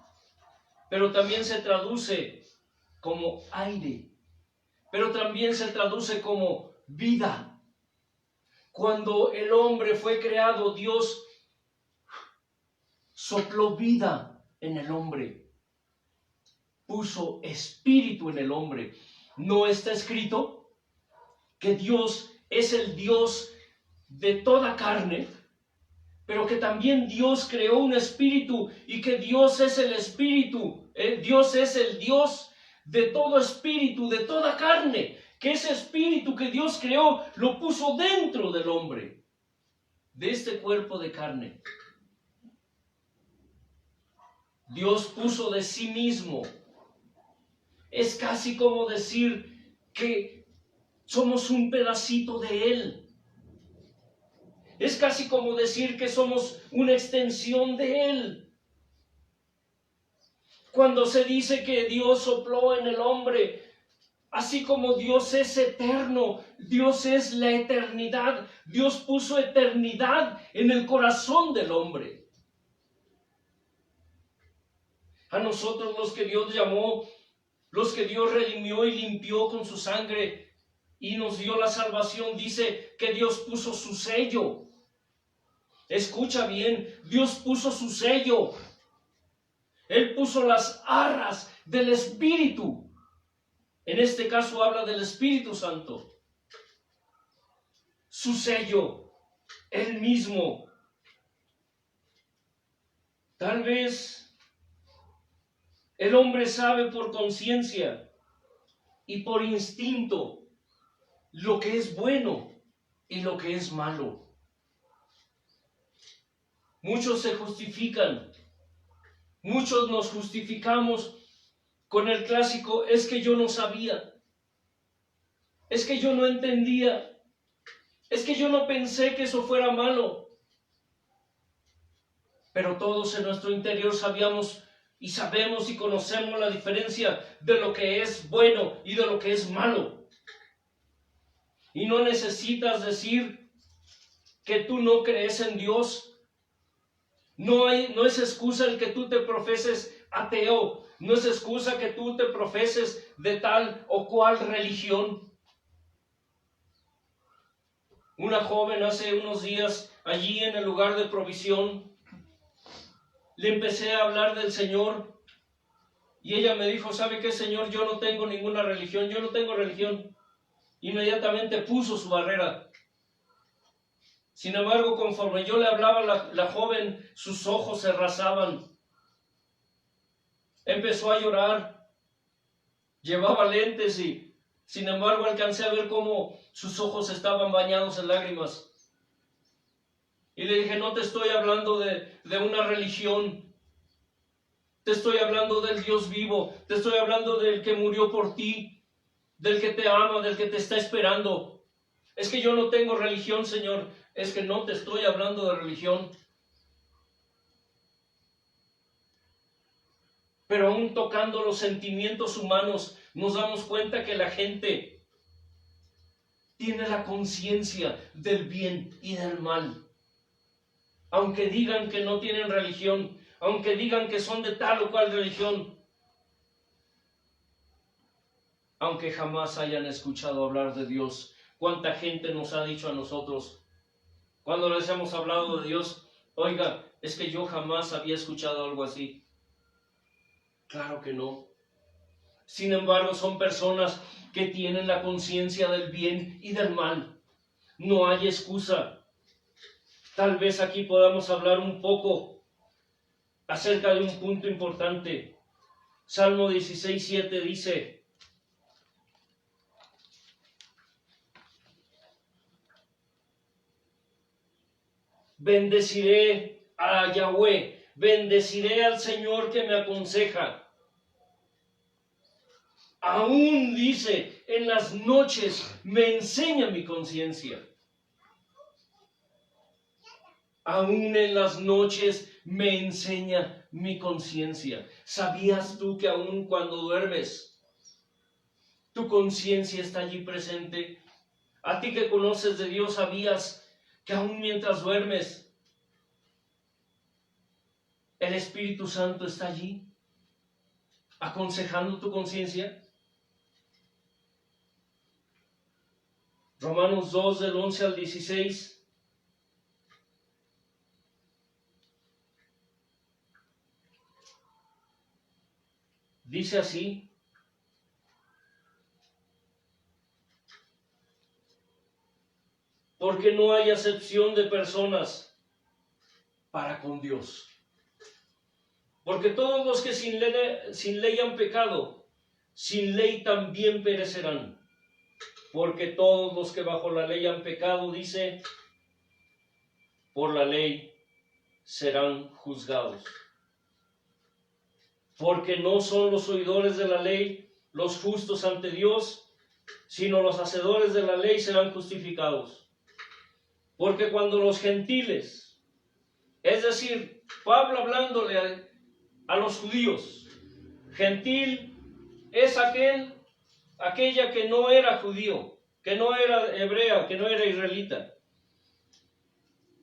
pero también se traduce como aire, pero también se traduce como vida. Cuando el hombre fue creado, Dios sopló vida en el hombre. Puso espíritu en el hombre. ¿No está escrito que Dios es el Dios de toda carne, pero que también Dios creó un espíritu y que Dios es el espíritu? Dios es el Dios de todo espíritu, de toda carne, que ese espíritu que Dios creó lo puso dentro del hombre, de este cuerpo de carne. Dios puso de sí mismo. Es casi como decir que somos un pedacito de Él. Es casi como decir que somos una extensión de Él. Cuando se dice que Dios sopló en el hombre, así como Dios es eterno, Dios es la eternidad. Dios puso eternidad en el corazón del hombre. A nosotros, los que Dios llamó, los que Dios redimió y limpió con su sangre y nos dio la salvación, dice que Dios puso su sello. Escucha bien, Dios puso su sello. Él puso las arras del Espíritu. En este caso habla del Espíritu Santo. Su sello, Él mismo. Tal vez el hombre sabe por conciencia y por instinto lo que es bueno y lo que es malo. Muchos se justifican. Muchos nos justificamos con el clásico, es que yo no sabía. Es que yo no entendía. Es que yo no pensé que eso fuera malo. Pero todos en nuestro interior sabíamos y sabemos y conocemos la diferencia de lo que es bueno y de lo que es malo. Y no necesitas decir que tú no crees en Dios. No es excusa el que tú te profeses ateo. No es excusa que tú te profeses de tal o cual religión. Una joven hace unos días allí en el lugar de provisión, le empecé a hablar del Señor y ella me dijo, ¿sabe qué, Señor? Yo no tengo ninguna religión, yo no tengo religión. Inmediatamente puso su barrera. Sin embargo, conforme yo le hablaba, la joven, sus ojos se rasaban. Empezó a llorar. Llevaba lentes y, sin embargo, alcancé a ver cómo sus ojos estaban bañados en lágrimas. Y le dije, no te estoy hablando de una religión. Te estoy hablando del Dios vivo. Te estoy hablando del que murió por ti, del que te ama, del que te está esperando. Es que yo no tengo religión, Señor. Es que no te estoy hablando de religión. Pero aún tocando los sentimientos humanos, nos damos cuenta que la gente tiene la conciencia del bien y del mal. Aunque digan que no tienen religión, aunque digan que son de tal o cual religión, aunque jamás hayan escuchado hablar de Dios. ¿Cuánta gente nos ha dicho a nosotros, cuando les hemos hablado de Dios, oiga, es que yo jamás había escuchado algo así? Claro que no. Sin embargo, son personas que tienen la conciencia del bien y del mal. No hay excusa. Tal vez aquí podamos hablar un poco acerca de un punto importante. Salmo 16:7 dice, bendeciré a Yahweh, bendeciré al Señor que me aconseja. Aún dice, en las noches me enseña mi conciencia. Aún en las noches me enseña mi conciencia. ¿Sabías tú que aún cuando duermes, tu conciencia está allí presente? A ti que conoces de Dios, ¿sabías que aún mientras duermes, el Espíritu Santo está allí, aconsejando tu conciencia? Romanos 2, del 11 al 16. Dice así, porque no hay acepción de personas para con Dios. Porque todos los que sin ley han pecado, sin ley también perecerán. Porque todos los que bajo la ley han pecado, dice, por la ley serán juzgados. Porque no son los oidores de la ley los justos ante Dios, sino los hacedores de la ley serán justificados. Porque cuando los gentiles, es decir, Pablo hablándole a los judíos, gentil es aquella que no era judío, que no era hebrea, que no era israelita.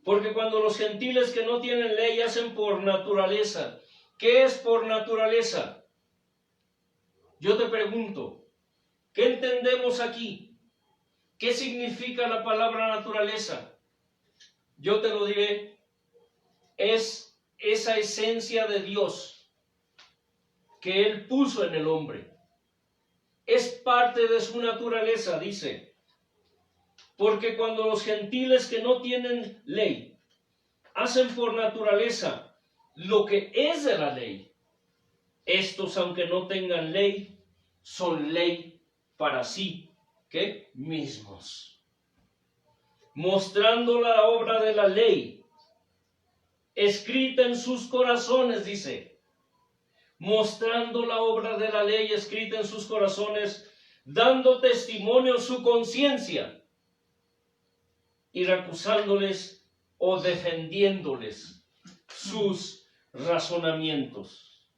Porque cuando los gentiles que no tienen ley hacen por naturaleza, ¿qué es por naturaleza? Yo te pregunto, ¿qué entendemos aquí? ¿Qué significa la palabra naturaleza? Yo te lo diré, es esa esencia de Dios que Él puso en el hombre. Es parte de su naturaleza, dice. Porque cuando los gentiles que no tienen ley hacen por naturaleza lo que es de la ley, estos, aunque no tengan ley, son ley para sí, ¿qué? Mismos. Mostrando la obra de la ley, escrita en sus corazones, dice, mostrando la obra de la ley escrita en sus corazones, dando testimonio su conciencia y recusándoles o defendiéndoles sus razonamientos.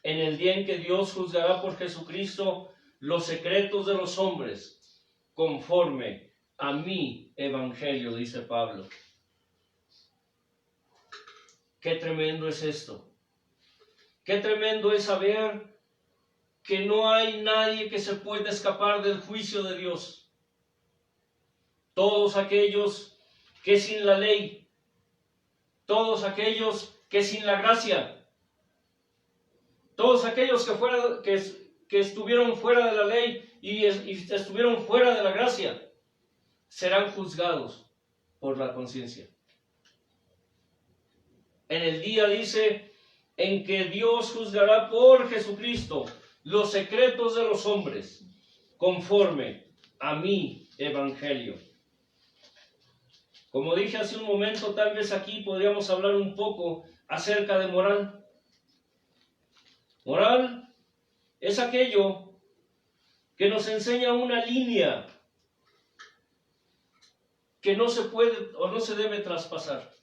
En el día en que Dios juzgará por Jesucristo los secretos de los hombres, conforme a mi evangelio, dice Pablo. Qué tremendo es esto. Qué tremendo es saber que no hay nadie que se pueda escapar del juicio de Dios. Todos aquellos que sin la ley, todos aquellos que sin la gracia, todos aquellos que estuvieron fuera de la ley y estuvieron fuera de la gracia, serán juzgados por la conciencia. En el día, dice, en que Dios juzgará por Jesucristo los secretos de los hombres, conforme a mi evangelio. Como dije hace un momento, tal vez aquí podríamos hablar un poco acerca de moral. Moral es aquello que nos enseña una línea que no se puede o no se debe traspasar.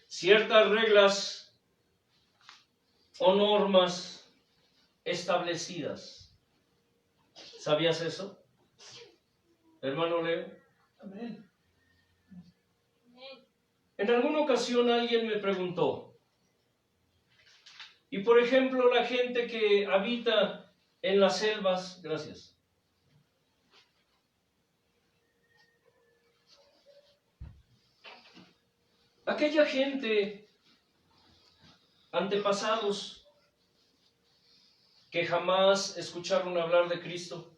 Ciertas reglas o normas establecidas. ¿Sabías eso, hermano Leo? Amén. En alguna ocasión alguien me preguntó, y por ejemplo la gente que habita en las selvas, gracias, aquella gente, antepasados, que jamás escucharon hablar de Cristo,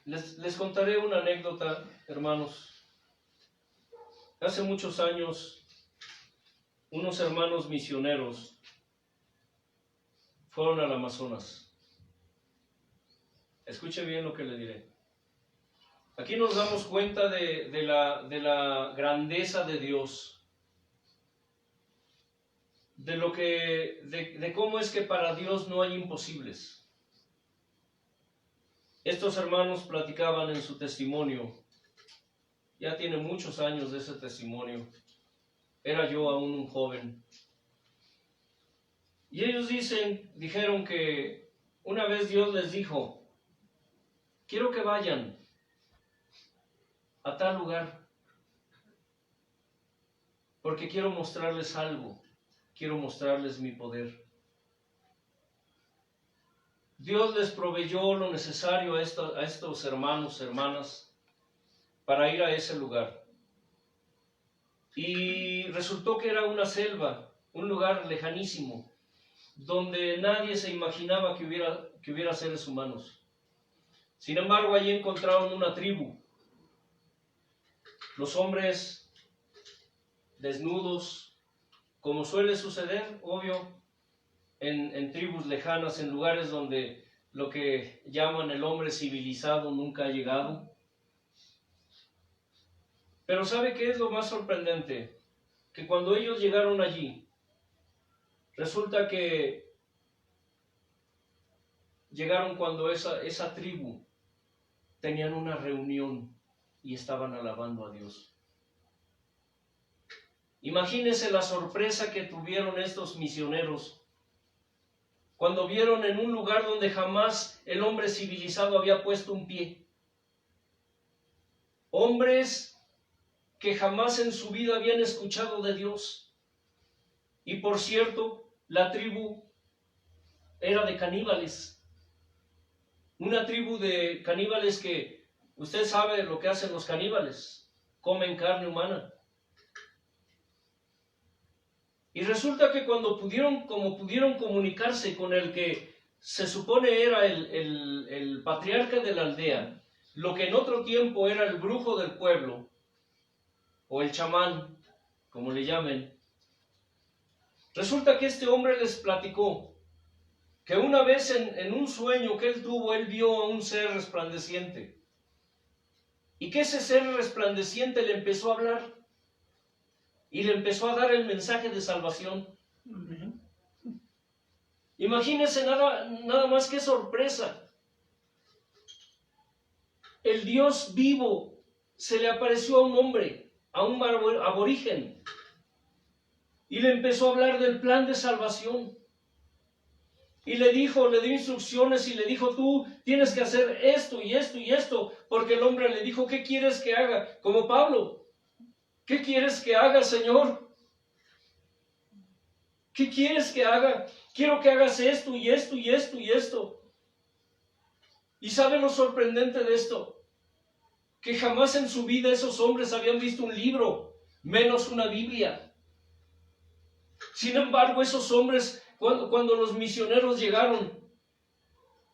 les contaré una anécdota, hermanos. Hace muchos años, unos hermanos misioneros fueron al Amazonas. Escuche bien lo que le diré. Aquí nos damos cuenta de la grandeza de Dios, de cómo es que para Dios no hay imposibles. Estos hermanos platicaban en su testimonio, ya tiene muchos años de ese testimonio, era yo aún un joven, y ellos dijeron que una vez Dios les dijo, quiero que vayan a tal lugar, porque quiero mostrarles algo, quiero mostrarles mi poder. Dios les proveyó lo necesario a estos hermanos, hermanas, para ir a ese lugar. Y resultó que era una selva, un lugar lejanísimo, donde nadie se imaginaba que hubiera seres humanos. Sin embargo, allí encontraron una tribu. Los hombres desnudos, como suele suceder, obvio, en tribus lejanas, en lugares donde lo que llaman el hombre civilizado nunca ha llegado. Pero ¿sabe qué es lo más sorprendente? Que cuando ellos llegaron allí, resulta que llegaron cuando esa tribu tenían una reunión y estaban alabando a Dios. Imagínense la sorpresa que tuvieron estos misioneros cuando vieron en un lugar donde jamás el hombre civilizado había puesto un pie. Hombres que jamás en su vida habían escuchado de Dios. Y por cierto, la tribu era de caníbales. Una tribu de caníbales que usted sabe lo que hacen los caníbales. Comen carne humana. Y resulta que como pudieron comunicarse con el que se supone era el patriarca de la aldea, lo que en otro tiempo era el brujo del pueblo, o el chamán, como le llamen, resulta que este hombre les platicó que una vez en un sueño que él tuvo, él vio a un ser resplandeciente. y que ese ser resplandeciente le empezó a hablar y le empezó a dar el mensaje de salvación. Amén. Imagínense nada más que sorpresa. El Dios vivo se le apareció a un hombre, a un aborigen, y le empezó a hablar del plan de salvación. Y le dio instrucciones y le dijo, tú tienes que hacer esto y esto y esto, porque el hombre le dijo, ¿qué quieres que haga? Como Pablo, ¿qué quieres que haga, Señor? ¿Qué quieres que haga? Quiero que hagas esto y esto y esto y esto. ¿Y saben lo sorprendente de esto? Que jamás en su vida esos hombres habían visto un libro, menos una Biblia. Sin embargo, esos hombres, cuando los misioneros llegaron,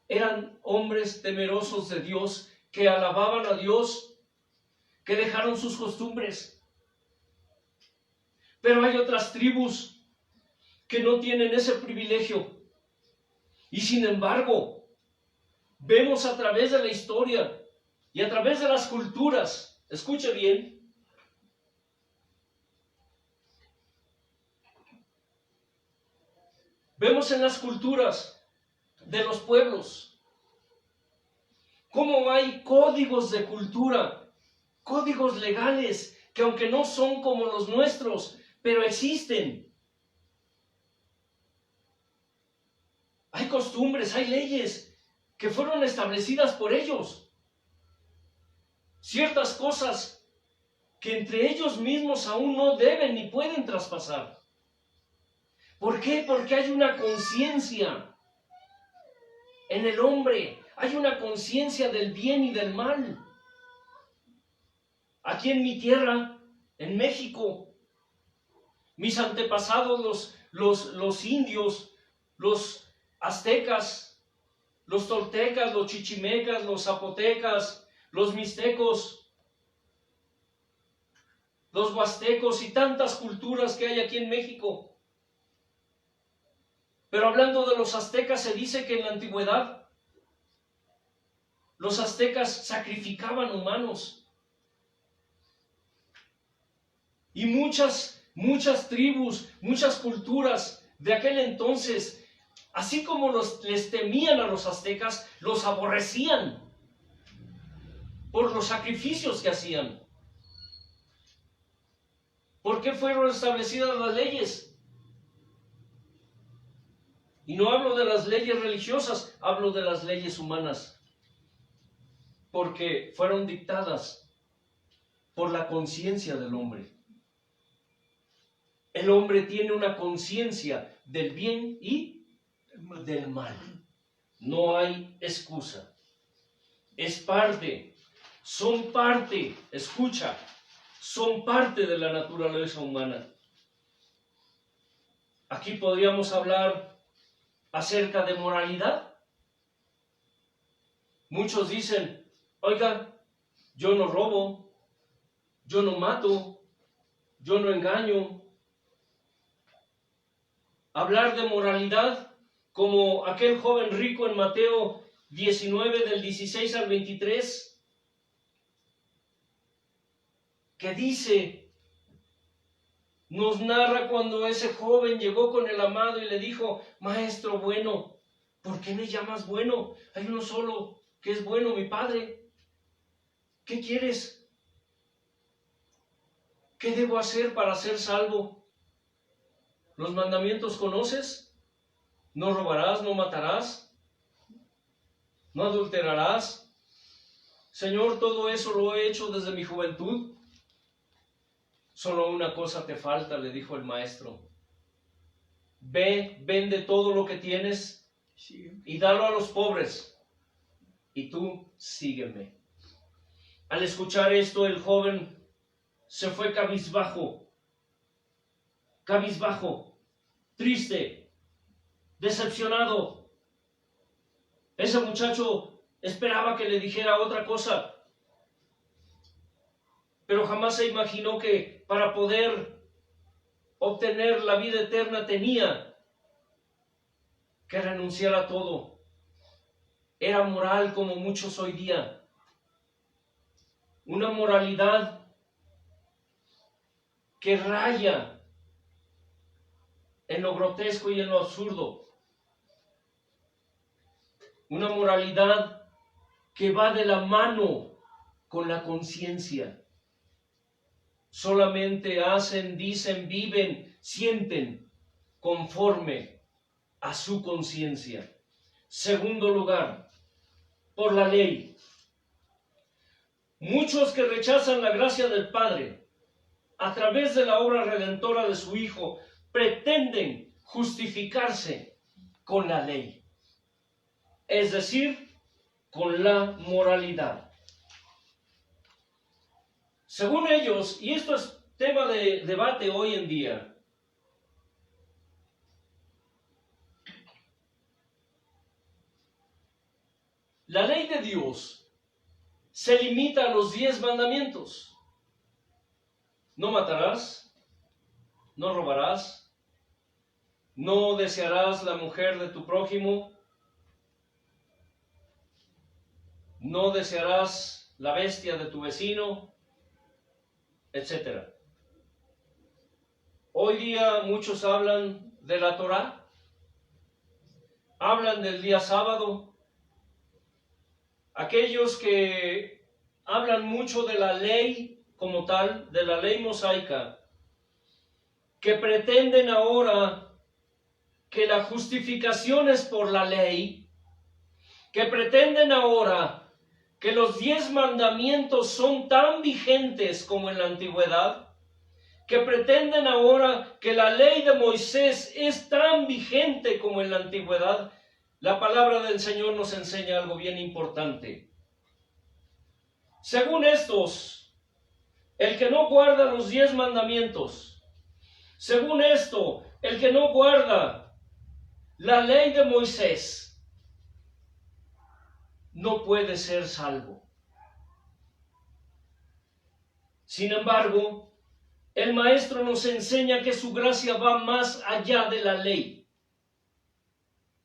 eran hombres temerosos de Dios, que alababan a Dios, que dejaron sus costumbres. Pero hay otras tribus que no tienen ese privilegio. Y sin embargo, vemos a través de la historia y a través de las culturas, escuche bien, vemos en las culturas de los pueblos cómo hay códigos de cultura, códigos legales, que aunque no son como los nuestros, pero existen. Hay costumbres, hay leyes que fueron establecidas por ellos. Ciertas cosas que entre ellos mismos aún no deben ni pueden traspasar. ¿Por qué? Porque hay una conciencia en el hombre, hay una conciencia del bien y del mal. Aquí en mi tierra, en México, mis antepasados, los indios, los aztecas, los toltecas, los chichimecas, los zapotecas, los mixtecos, los huastecos y tantas culturas que hay aquí en México. Pero hablando de los aztecas, se dice que en la antigüedad los aztecas sacrificaban humanos. Y muchas tribus, muchas culturas de aquel entonces, así como les temían a los aztecas, los aborrecían por los sacrificios que hacían. ¿Por qué fueron establecidas las leyes? Y no hablo de las leyes religiosas, hablo de las leyes humanas. Porque fueron dictadas por la conciencia del hombre. El hombre tiene una conciencia del bien y del mal. No hay excusa. Es parte. Son parte, escucha, son parte de la naturaleza humana. Aquí podríamos hablar acerca de moralidad. Muchos dicen, oiga, yo no robo, yo no mato, yo no engaño. Hablar de moralidad como aquel joven rico en Mateo 19 del 16 al 23, que dice, nos narra cuando ese joven llegó con el amado y le dijo, maestro bueno, ¿por qué me llamas bueno? Hay uno solo que es bueno, mi padre. ¿Qué quieres? ¿Qué debo hacer para ser salvo? ¿Los mandamientos conoces? No robarás, no matarás, no adulterarás. Señor, todo eso lo he hecho desde mi juventud. Solo una cosa te falta, le dijo el maestro. Ve, vende todo lo que tienes y dalo a los pobres, y tú sígueme. Al escuchar esto, el joven se fue cabizbajo, triste, decepcionado. Ese muchacho esperaba que le dijera otra cosa, pero jamás se imaginó que para poder obtener la vida eterna tenía que renunciar a todo. Era moral como muchos hoy día. una moralidad que raya en lo grotesco y en lo absurdo, una moralidad que va de la mano con la conciencia. Solamente hacen, dicen, viven, sienten conforme a su conciencia. Segundo lugar, por la ley. Muchos que rechazan la gracia del Padre a través de la obra redentora de su Hijo pretenden justificarse con la ley, es decir, con la moralidad. Según ellos, y esto es tema de debate hoy en día, la ley de Dios se limita a los 10 mandamientos. No matarás, no robarás, no desearás la mujer de tu prójimo, no desearás la bestia de tu vecino, etc. Hoy día muchos hablan de la Torá, hablan del día sábado. Aquellos que hablan mucho de la ley como tal, de la ley mosaica, que pretenden ahora que la justificación es por la ley, que pretenden ahora que los 10 mandamientos son tan vigentes como en la antigüedad, que pretenden ahora que la ley de Moisés es tan vigente como en la antigüedad. La palabra del Señor nos enseña algo bien importante. Según estos, el que no guarda los 10 mandamientos, según esto, el que no guarda la ley de Moisés, no puede ser salvo. Sin embargo, el Maestro nos enseña que su gracia va más allá de la ley.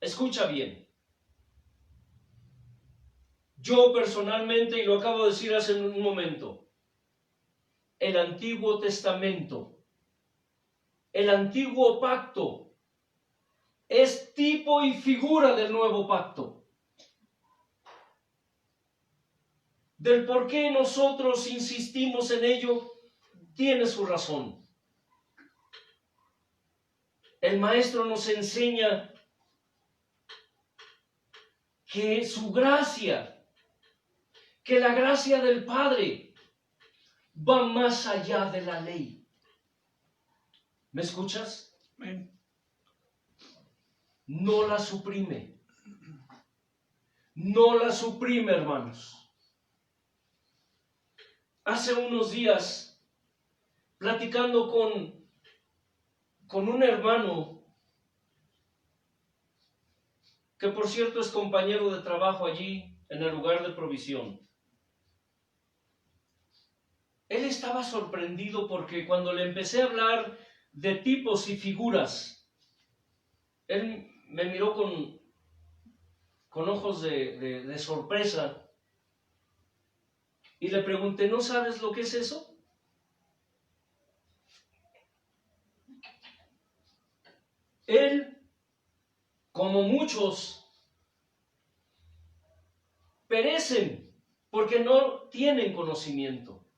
Escucha bien. Yo personalmente, y lo acabo de decir hace un momento, el Antiguo Testamento, el Antiguo Pacto, es tipo y figura del Nuevo Pacto. Del por qué nosotros insistimos en ello, tiene su razón. El Maestro nos enseña que su gracia, que la gracia del Padre va más allá de la ley. ¿Me escuchas? Amén. No la suprime. No la suprime, hermanos. Hace unos días, platicando con un hermano, que por cierto es compañero de trabajo allí en el lugar de provisión, él estaba sorprendido porque cuando le empecé a hablar de tipos y figuras, él me miró con ojos de sorpresa. Y le pregunté, ¿no sabes lo que es eso? Él, como muchos, perecen porque no tienen conocimiento.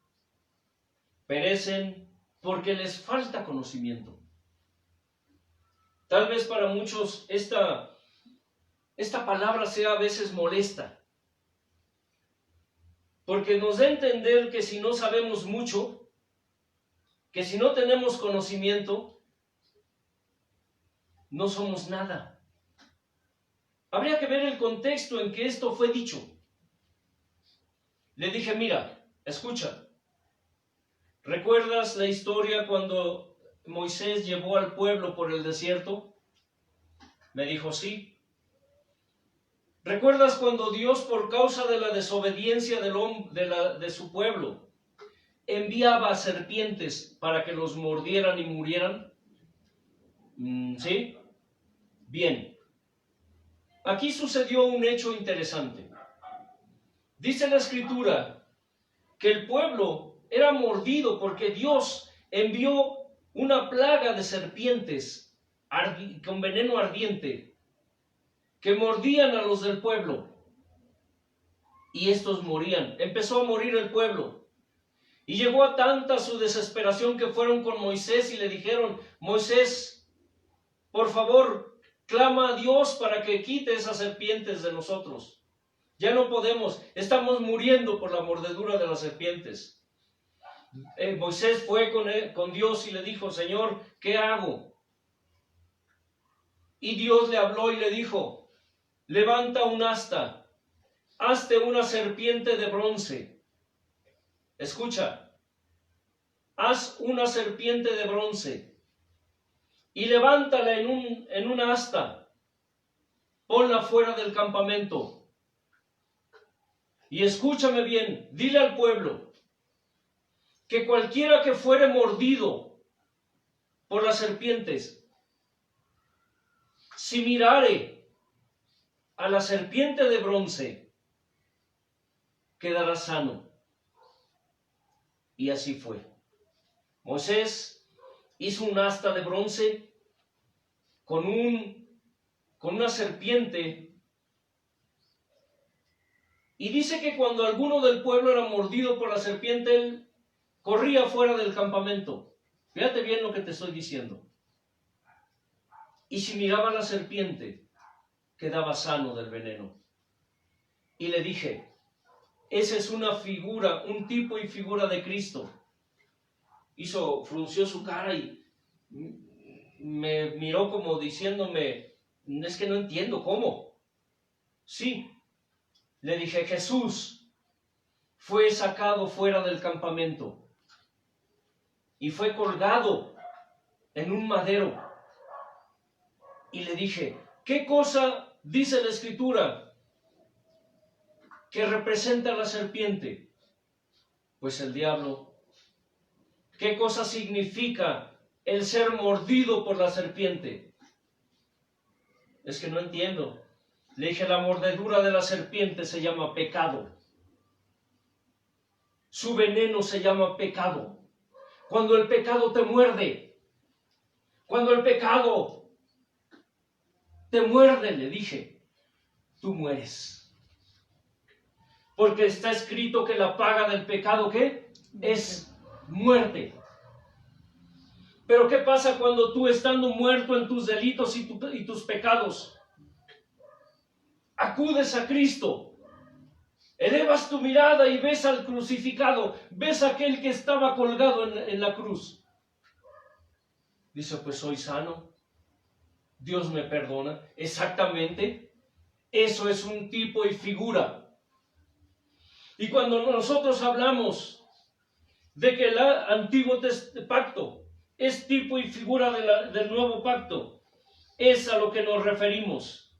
Perecen porque les falta conocimiento. Tal vez para muchos esta palabra sea a veces molesta, porque nos da a entender que si no sabemos mucho, que si no tenemos conocimiento, no somos nada. Habría que ver el contexto en que esto fue dicho. Le dije, mira, escucha, ¿recuerdas la historia cuando Moisés llevó al pueblo por el desierto? Me dijo, sí. ¿Recuerdas cuando Dios, por causa de la desobediencia de su pueblo, enviaba serpientes para que los mordieran y murieran? ¿Sí? Bien. Aquí sucedió un hecho interesante. Dice la Escritura que el pueblo era mordido porque Dios envió una plaga de serpientes con veneno ardiente que mordían a los del pueblo y estos morían. Empezó a morir el pueblo y llegó a tanta su desesperación que fueron con Moisés y le dijeron: Moisés, por favor, clama a Dios para que quite esas serpientes de nosotros. Ya no podemos, estamos muriendo por la mordedura de las serpientes. Moisés fue con Dios y le dijo: Señor, ¿qué hago? Y Dios le habló y le dijo: levanta un asta, hazte una serpiente de bronce. Escucha, haz una serpiente de bronce y levántala en un asta, ponla fuera del campamento. Y escúchame bien, dile al pueblo que cualquiera que fuere mordido por las serpientes, si mirare a la serpiente de bronce, quedará sano. Y así fue. Moisés hizo un asta de bronce con una serpiente. Y dice que cuando alguno del pueblo era mordido por la serpiente, él corría fuera del campamento. Fíjate bien lo que te estoy diciendo. Y si miraba a la serpiente, quedaba sano del veneno. Y le dije: esa es una figura, un tipo y figura de Cristo. Frunció su cara y me miró como diciéndome: es que no entiendo, ¿cómo? Sí. Le dije: Jesús fue sacado fuera del campamento y fue colgado en un madero. Y le dije: ¿qué cosa dice la Escritura que representa la serpiente? Pues el diablo. ¿Qué cosa significa el ser mordido por la serpiente? Es que no entiendo. Le dije: la mordedura de la serpiente se llama pecado. Su veneno se llama pecado. Cuando el pecado te muerde, cuando el pecado te muerde, le dije, tú mueres. Porque está escrito que la paga del pecado, ¿qué? Es muerte. Pero ¿qué pasa cuando tú, estando muerto en tus delitos y tus pecados, acudes a Cristo, elevas tu mirada y ves al crucificado, ves a aquel que estaba colgado en la cruz? Dice: pues soy sano, Dios me perdona. Exactamente, eso es un tipo y figura. Y cuando nosotros hablamos de que el antiguo pacto es tipo y figura del nuevo pacto, es a lo que nos referimos.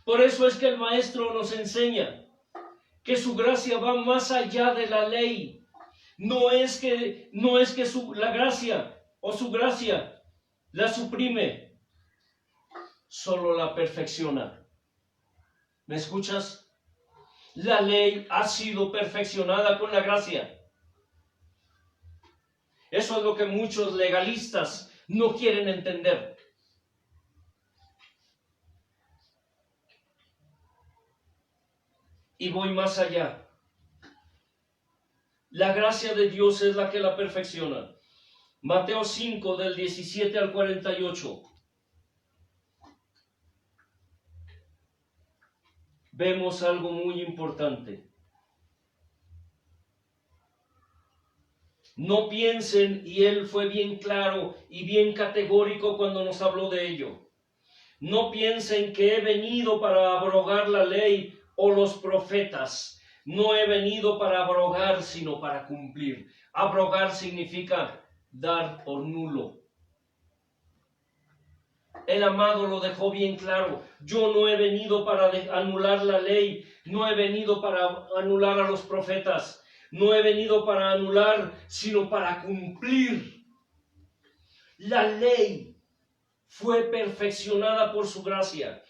Por eso es que el maestro nos enseña que su gracia va más allá de la ley. No es que la gracia o su gracia la suprime, solo la perfecciona. ¿Me escuchas? La ley ha sido perfeccionada con la gracia. Eso es lo que muchos legalistas no quieren entender. Y voy más allá. La gracia de Dios es la que la perfecciona. Mateo 5, del 17 al 48. Vemos algo muy importante. No piensen, y él fue bien claro y bien categórico cuando nos habló de ello. No piensen que he venido para abrogar la ley o los profetas. No he venido para abrogar, sino para cumplir. Abrogar significa dar por nulo. El amado lo dejó bien claro. Yo no he venido para anular la ley, no he venido para anular a los profetas, no he venido para anular, sino para cumplir. La ley fue perfeccionada por su gracia.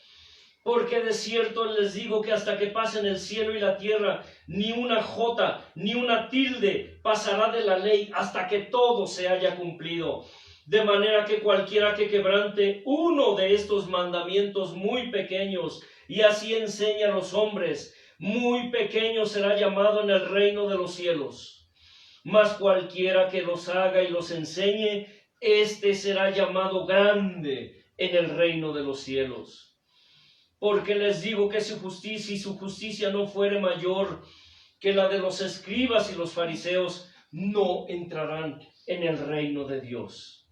Porque de cierto les digo que hasta que pasen el cielo y la tierra, ni una jota, ni una tilde pasará de la ley hasta que todo se haya cumplido. De manera que cualquiera que quebrante uno de estos mandamientos muy pequeños y así enseña a los hombres, muy pequeño será llamado en el reino de los cielos. Mas cualquiera que los haga y los enseñe, éste será llamado grande en el reino de los cielos. Porque les digo que su justicia no fuere mayor que la de los escribas y los fariseos, no entrarán en el reino de Dios,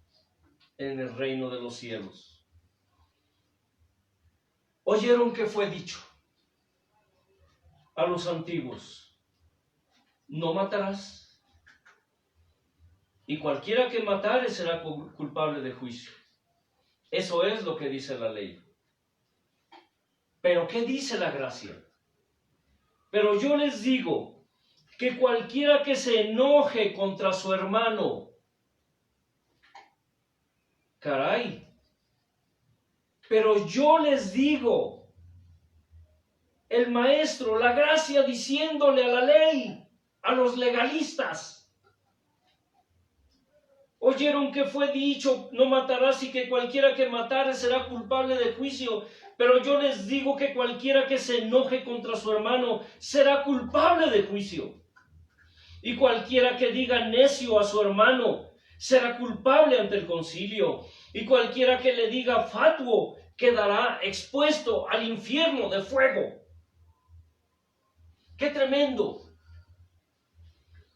en el reino de los cielos. ¿Oyeron que fue dicho a los antiguos? No matarás. Y cualquiera que matare será culpable de juicio. Eso es lo que dice la ley. Pero ¿qué dice la gracia? Pero yo les digo que cualquiera que se enoje contra su hermano, caray, pero yo les digo, el maestro, la gracia diciéndole a la ley, a los legalistas, oyeron que fue dicho, no matarás, y que cualquiera que matare será culpable de juicio. Pero yo les digo que cualquiera que se enoje contra su hermano será culpable de juicio. Y cualquiera que diga necio a su hermano será culpable ante el concilio. Y cualquiera que le diga fatuo quedará expuesto al infierno de fuego. ¡Qué tremendo!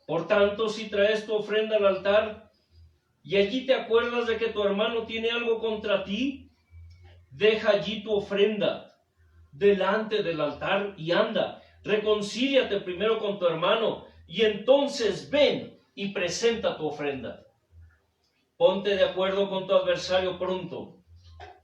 Por tanto, si traes tu ofrenda al altar y allí te acuerdas de que tu hermano tiene algo contra ti, deja allí tu ofrenda delante del altar y anda, reconcíliate primero con tu hermano y entonces ven y presenta tu ofrenda. Ponte de acuerdo con tu adversario pronto,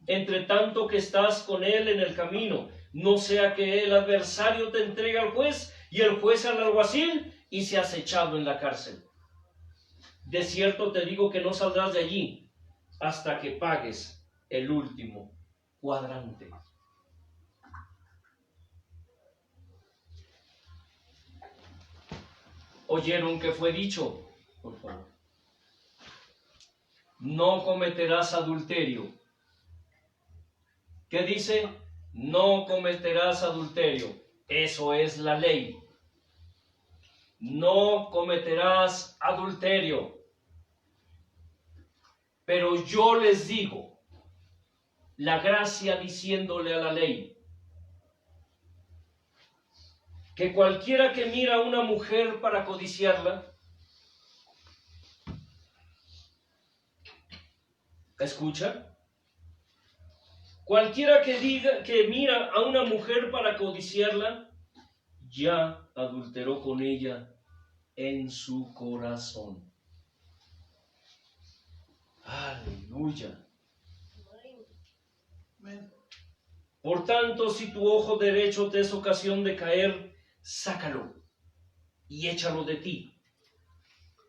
entre tanto que estás con él en el camino, no sea que el adversario te entregue al juez y el juez al alguacil y seas echado en la cárcel. De cierto te digo que no saldrás de allí hasta que pagues el último cuadrante. ¿Oyeron que fue dicho? Por favor. No cometerás adulterio. ¿Qué dice? No cometerás adulterio. Eso es la ley. No cometerás adulterio. Pero yo les digo, la gracia diciéndole a la ley, que cualquiera que mira a una mujer para codiciarla, ¿escucha? Cualquiera que mira a una mujer para codiciarla, ya adulteró con ella en su corazón. Aleluya. Por tanto, si tu ojo derecho te es ocasión de caer, sácalo y échalo de ti.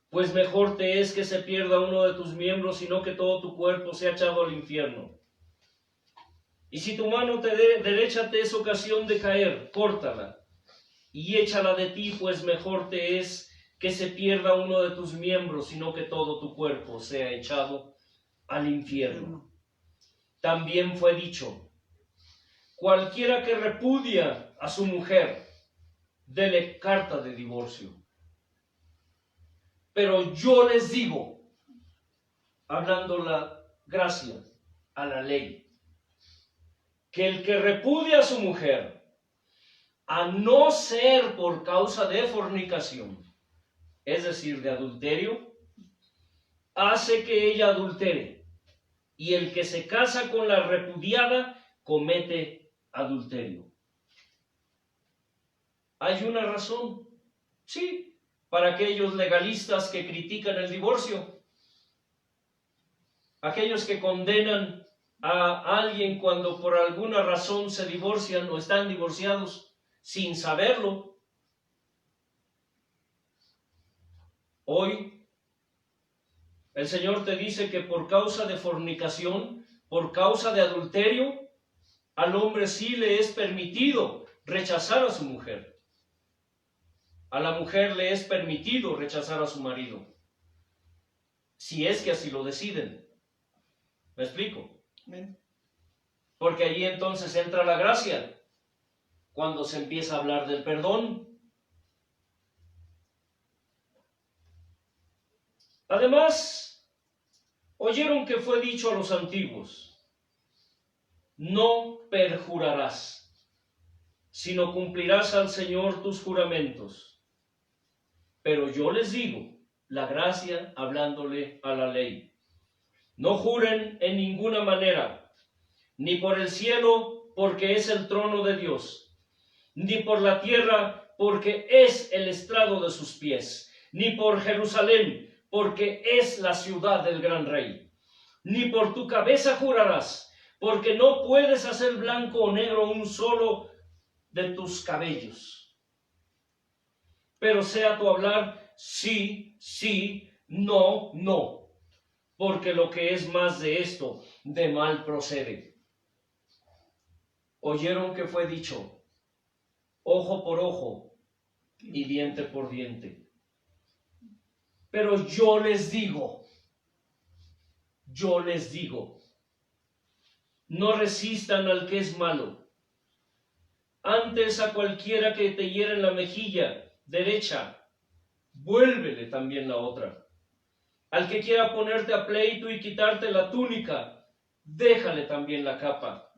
Pues mejor te es que se pierda uno de tus miembros, sino que todo tu cuerpo sea echado al infierno. Y si tu mano derecha te es ocasión de caer, córtala y échala de ti, pues mejor te es que se pierda uno de tus miembros, sino que todo tu cuerpo sea echado al infierno. También fue dicho, cualquiera que repudia a su mujer, dele carta de divorcio. Pero yo les digo, hablando la gracia a la ley, que el que repudia a su mujer, a no ser por causa de fornicación, es decir, de adulterio, hace que ella adultere. Y el que se casa con la repudiada comete adulterio. ¿Hay una razón? Sí, para aquellos legalistas que critican el divorcio, aquellos que condenan a alguien cuando por alguna razón se divorcian o están divorciados sin saberlo. Hoy el Señor te dice que por causa de fornicación, por causa de adulterio, al hombre sí le es permitido rechazar a su mujer. A la mujer le es permitido rechazar a su marido, si es que así lo deciden. ¿Me explico? Amén. Porque allí entonces entra la gracia, cuando se empieza a hablar del perdón. Además, oyeron que fue dicho a los antiguos: no perjurarás, sino cumplirás al Señor tus juramentos. Pero yo les digo, la gracia hablándole a la ley: no juren en ninguna manera, ni por el cielo, porque es el trono de Dios, ni por la tierra, porque es el estrado de sus pies, ni por Jerusalén, porque es la ciudad del gran rey. Ni por tu cabeza jurarás, porque no puedes hacer blanco o negro un solo de tus cabellos. Pero sea tu hablar sí, sí, no, no, porque lo que es más de esto, de mal procede. Oyeron que fue dicho: ojo por ojo y diente por diente. Pero yo les digo, no resistan al que es malo. Antes a cualquiera que te hiere en la mejilla derecha, vuélvele también la otra. Al que quiera ponerte a pleito y quitarte la túnica, déjale también la capa.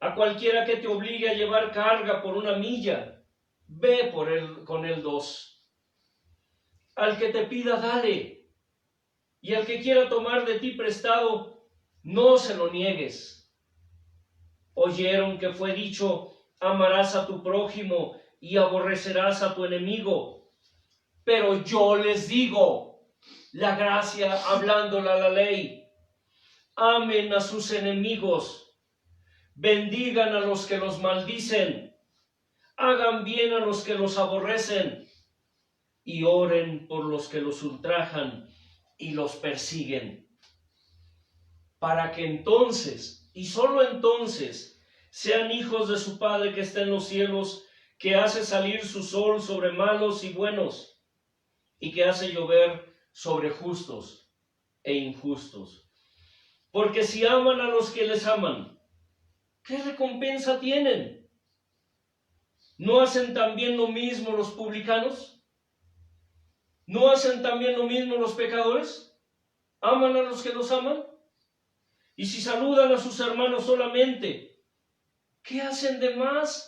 A cualquiera que te obligue a llevar carga por 1 milla, ve con él 2. Al que te pida, dale, y al que quiera tomar de ti prestado, no se lo niegues. Oyeron que fue dicho: amarás a tu prójimo y aborrecerás a tu enemigo. Pero yo les digo, la gracia hablándola a la ley: amen a sus enemigos, bendigan a los que los maldicen, hagan bien a los que los aborrecen, y oren por los que los ultrajan y los persiguen, para que entonces, y solo entonces, sean hijos de su Padre que está en los cielos, que hace salir su sol sobre malos y buenos, y que hace llover sobre justos e injustos. Porque si aman a los que les aman, ¿qué recompensa tienen? ¿No hacen también lo mismo los publicanos? ¿No hacen también lo mismo los pecadores? ¿Aman a los que los aman? Y si saludan a sus hermanos solamente, ¿qué hacen de más?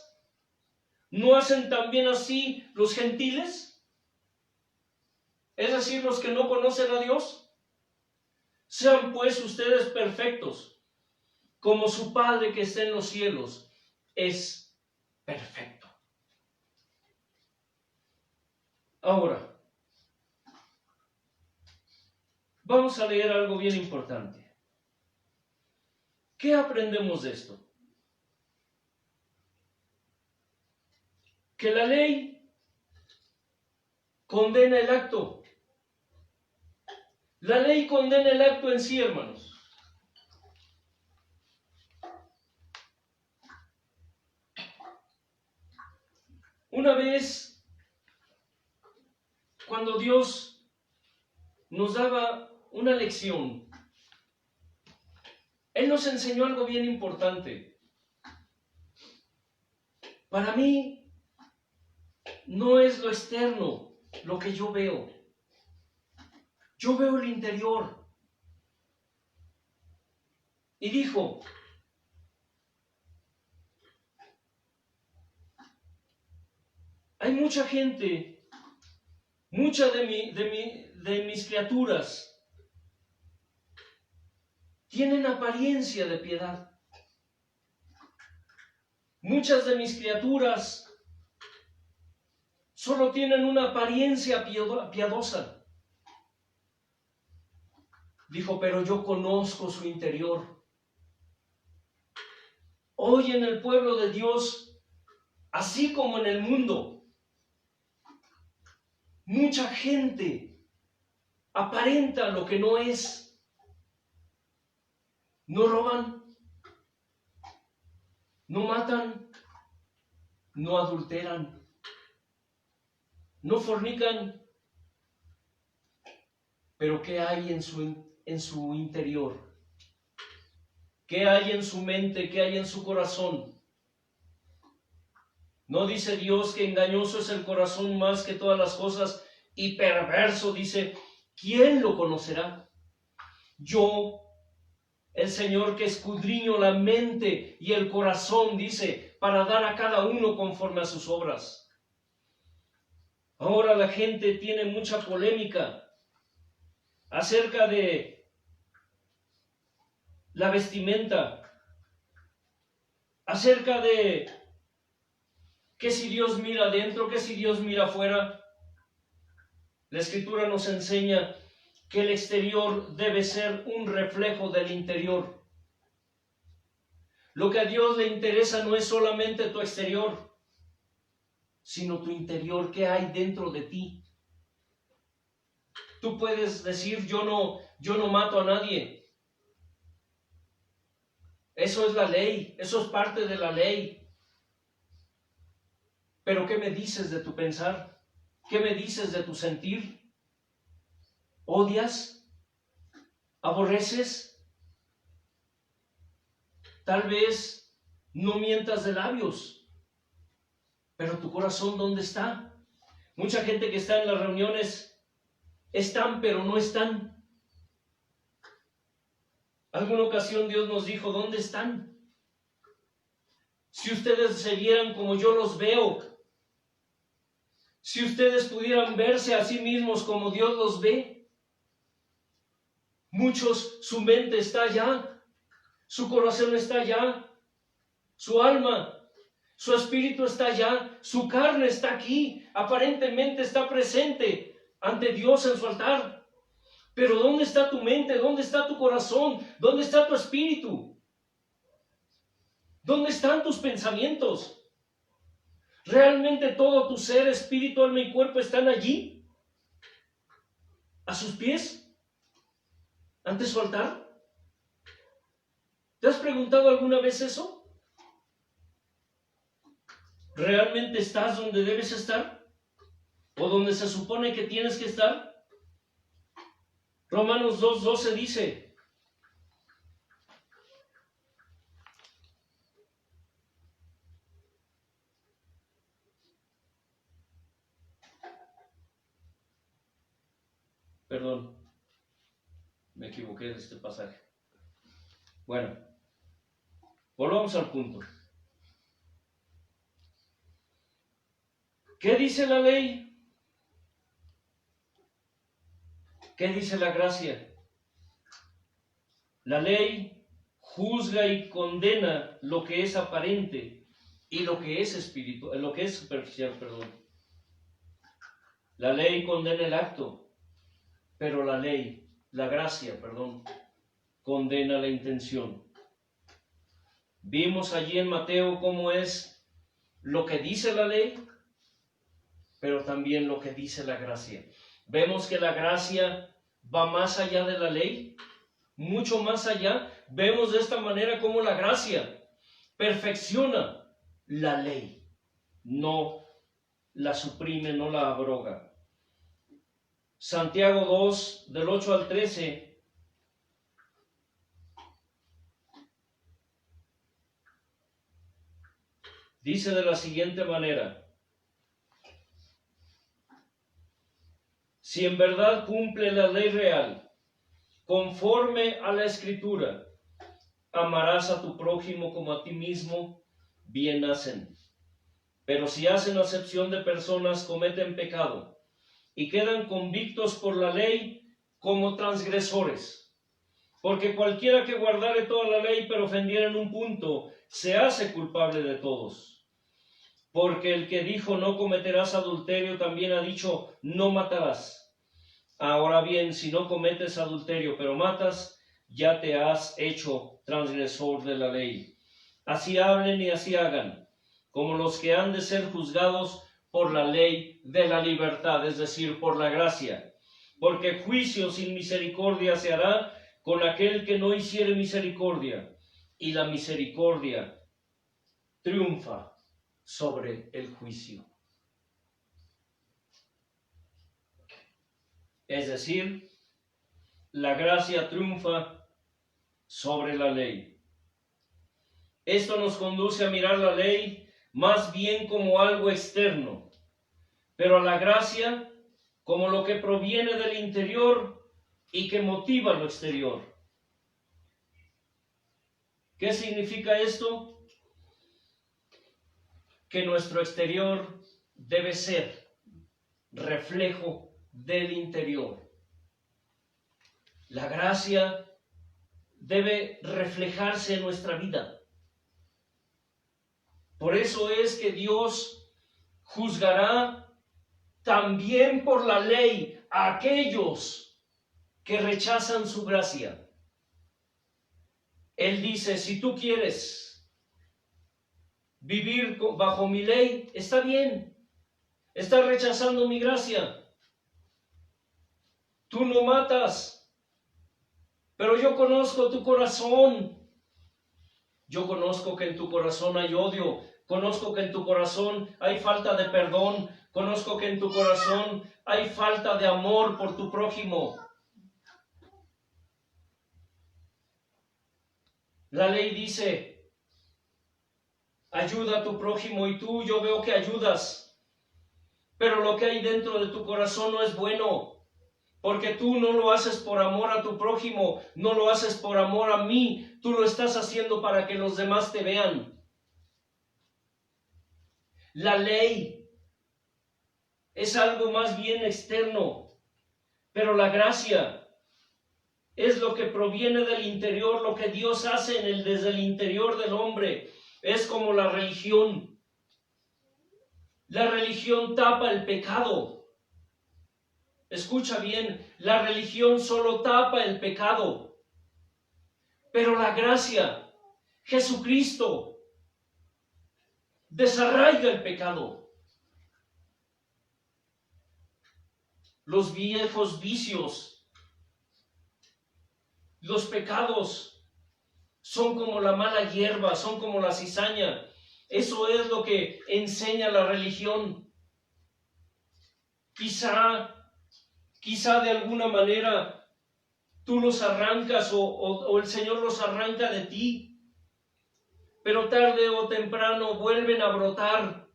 ¿No hacen también así los gentiles? Es decir, los que no conocen a Dios. Sean pues ustedes perfectos, como su Padre que está en los cielos es perfecto. Ahora, vamos a leer algo bien importante. ¿Qué aprendemos de esto? Que la ley condena el acto. La ley condena el acto en sí, hermanos. Una vez, cuando Dios nos daba una lección, Él nos enseñó algo bien importante. Para mí, no es lo externo lo que yo veo. Yo veo el interior. Y dijo: hay mucha gente, muchas de mis criaturas tienen apariencia de piedad. Muchas de mis criaturas solo tienen una apariencia piadosa. Dijo: pero yo conozco su interior. Hoy en el pueblo de Dios, así como en el mundo, mucha gente aparenta lo que no es. No roban, no matan, no adulteran, no fornican. Pero ¿qué hay en su interior? ¿Qué hay en su mente? ¿Qué hay en su corazón? ¿No dice Dios que engañoso es el corazón más que todas las cosas y perverso? Dice, ¿quién lo conocerá? Yo, el Señor, que escudriño la mente y el corazón, dice, para dar a cada uno conforme a sus obras. Ahora la gente tiene mucha polémica acerca de la vestimenta, acerca de que si Dios mira adentro, que si Dios mira afuera. La Escritura nos enseña que el exterior debe ser un reflejo del interior. Lo que a Dios le interesa no es solamente tu exterior, sino tu interior, ¿qué hay dentro de ti? Tú puedes decir, yo no mato a nadie. Eso es la ley, eso es parte de la ley. Pero ¿qué me dices de tu pensar? ¿Qué me dices de tu sentir? ¿Odias? ¿Aborreces? Tal vez no mientas de labios, pero tu corazón, ¿dónde está? Mucha gente que está en las reuniones están, pero no están. Alguna ocasión Dios nos dijo, ¿dónde están? Si ustedes se vieran como yo los veo, si ustedes pudieran verse a sí mismos como Dios los ve. Muchos, su mente está allá, su corazón está allá, su alma, su espíritu está allá, su carne está aquí, aparentemente está presente ante Dios en su altar. Pero ¿dónde está tu mente? ¿Dónde está tu corazón? ¿Dónde está tu espíritu? ¿Dónde están tus pensamientos? ¿Realmente todo tu ser, espíritu, alma y cuerpo están allí? ¿A sus pies? ¿Ante su altar? ¿Te has preguntado alguna vez eso? ¿Realmente estás donde debes estar? ¿O donde se supone que tienes que estar? Romanos 2:12 dice, perdón, me equivoqué de este pasaje. Bueno, volvamos al punto. ¿Qué dice la ley? ¿Qué dice la gracia? La ley juzga y condena lo que es aparente y lo que es espiritual, lo que es superficial, perdón. La ley condena el acto, pero la gracia, condena la intención. Vimos allí en Mateo cómo es lo que dice la ley, pero también lo que dice la gracia. Vemos que la gracia va más allá de la ley, mucho más allá. Vemos de esta manera cómo la gracia perfecciona la ley, no la suprime, no la abroga. Santiago 2, del 8 al 13, dice de la siguiente manera: si en verdad cumple la ley real, conforme a la Escritura, amarás a tu prójimo como a ti mismo, bien hacen. Pero si hacen acepción de personas, cometen pecado y quedan convictos por la ley como transgresores. Porque cualquiera que guardare toda la ley pero ofendiera en un punto, se hace culpable de todos. Porque el que dijo no cometerás adulterio, también ha dicho no matarás. Ahora bien, si no cometes adulterio pero matas, ya te has hecho transgresor de la ley. Así hablen y así hagan, como los que han de ser juzgados por la ley de la libertad, es decir, por la gracia. Porque juicio sin misericordia se hará con aquel que no hiciere misericordia, y la misericordia triunfa sobre el juicio. Es decir, la gracia triunfa sobre la ley. Esto nos conduce a mirar la ley más bien como algo externo, pero a la gracia como lo que proviene del interior y que motiva lo exterior. ¿Qué significa esto? Que nuestro exterior debe ser reflejo del interior. La gracia debe reflejarse en nuestra vida. Por eso es que Dios juzgará también por la ley a aquellos que rechazan su gracia. Él dice, si tú quieres vivir bajo mi ley, está bien. Estás rechazando mi gracia. Tú no matas, pero yo conozco tu corazón. Yo conozco que en tu corazón hay odio. Conozco que en tu corazón hay falta de perdón. Conozco que en tu corazón hay falta de amor por tu prójimo. La ley dice, ayuda a tu prójimo y tú, yo veo que ayudas. Pero lo que hay dentro de tu corazón no es bueno. Porque tú no lo haces por amor a tu prójimo, no lo haces por amor a mí, tú lo estás haciendo para que los demás te vean. La ley es algo más bien externo, pero la gracia es lo que proviene del interior, lo que Dios hace desde el interior del hombre. Es como la religión. La religión tapa el pecado. Escucha bien, la religión solo tapa el pecado, pero la gracia, Jesucristo, desarraiga el pecado. Los viejos vicios, los pecados, son como la mala hierba, son como la cizaña. Eso es lo que enseña la religión. Quizá de alguna manera tú los arrancas o el Señor los arranca de ti, pero tarde o temprano vuelven a brotar,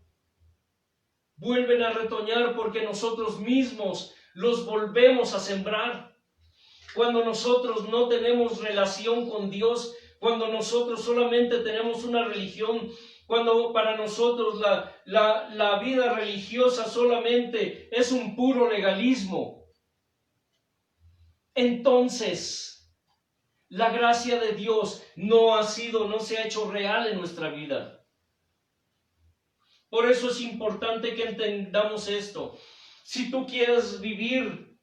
vuelven a retoñar porque nosotros mismos los volvemos a sembrar. Cuando nosotros no tenemos relación con Dios, cuando nosotros solamente tenemos una religión, cuando para nosotros la vida religiosa solamente es un puro legalismo, entonces la gracia de Dios no se ha hecho real en nuestra vida. Por eso es importante que entendamos esto. Si tú quieres vivir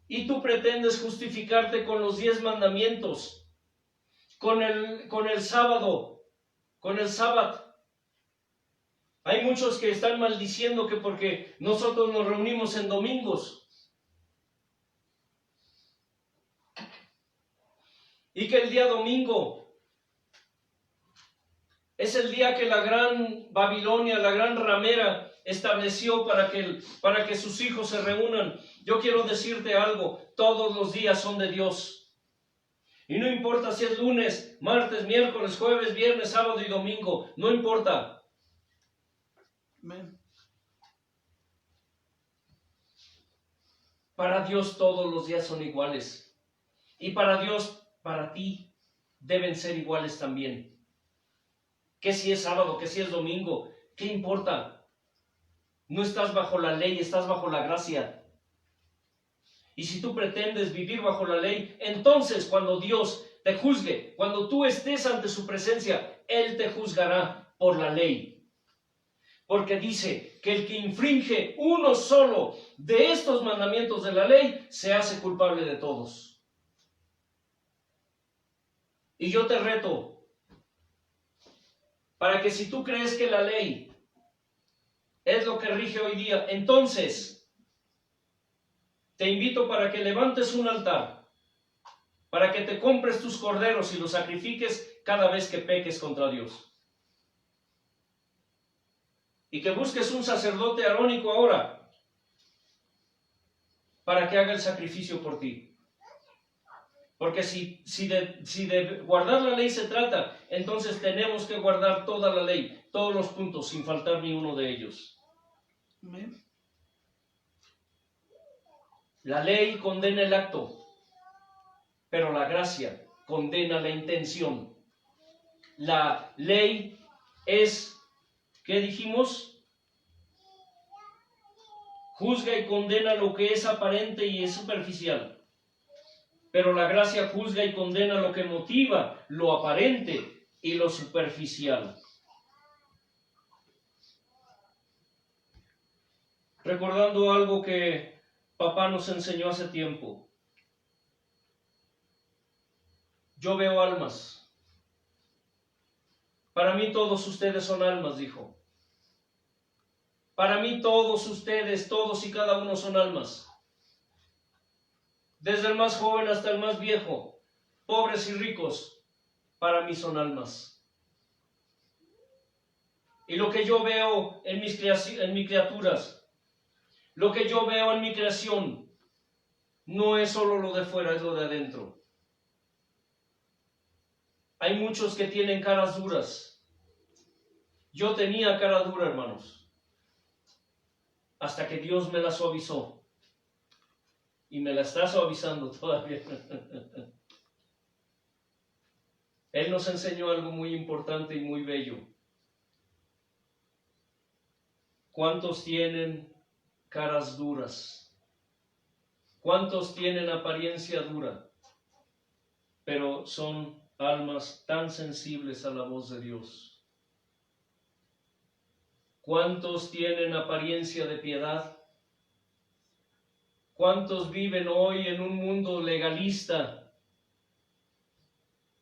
y tú pretendes justificarte con los 10 mandamientos, con el sábado, con el sábado, hay muchos que están maldiciendo que porque nosotros nos reunimos en domingos, y que el día domingo es el día que la gran Babilonia, la gran ramera, estableció para que sus hijos se reúnan. Yo quiero decirte algo, todos los días son de Dios. Y no importa si es lunes, martes, miércoles, jueves, viernes, sábado y domingo, no importa. Amén. Para Dios todos los días son iguales. Y para Dios, para ti, deben ser iguales también. Que si es sábado, que si es domingo, ¿qué importa? No estás bajo la ley, estás bajo la gracia. Y si tú pretendes vivir bajo la ley, entonces cuando Dios te juzgue, cuando tú estés ante su presencia, Él te juzgará por la ley. Porque dice que el que infringe uno solo de estos mandamientos de la ley, se hace culpable de todos. Y yo te reto, para que si tú crees que la ley es lo que rige hoy día, entonces te invito para que levantes un altar, para que te compres tus corderos y los sacrifiques cada vez que peques contra Dios. y que busques un sacerdote arónico ahora para que haga el sacrificio por ti. Porque si de guardar la ley se trata, entonces tenemos que guardar toda la ley, todos los puntos, sin faltar ni uno de ellos. Amén. La ley condena el acto, pero la gracia condena la intención. La ley es, ¿qué dijimos? Juzga y condena lo que es aparente y es superficial. Pero la gracia juzga y condena lo que motiva, lo aparente y lo superficial. Recordando algo que papá nos enseñó hace tiempo. Yo veo almas. Para mí todos ustedes son almas, dijo. Para mí todos ustedes, todos y cada uno son almas. Desde el más joven hasta el más viejo, pobres y ricos, para mí son almas. Y lo que yo veo en mis criaturas, lo que yo veo en mi creación, no es solo lo de fuera, es lo de adentro. Hay muchos que tienen caras duras. Yo tenía cara dura, hermanos, hasta que Dios me la suavizó. Y me la está suavizando todavía. Él nos enseñó algo muy importante y muy bello. ¿Cuántos tienen caras duras? ¿Cuántos tienen apariencia dura? Pero son almas tan sensibles a la voz de Dios. ¿Cuántos tienen apariencia de piedad? ¿Cuántos viven hoy en un mundo legalista,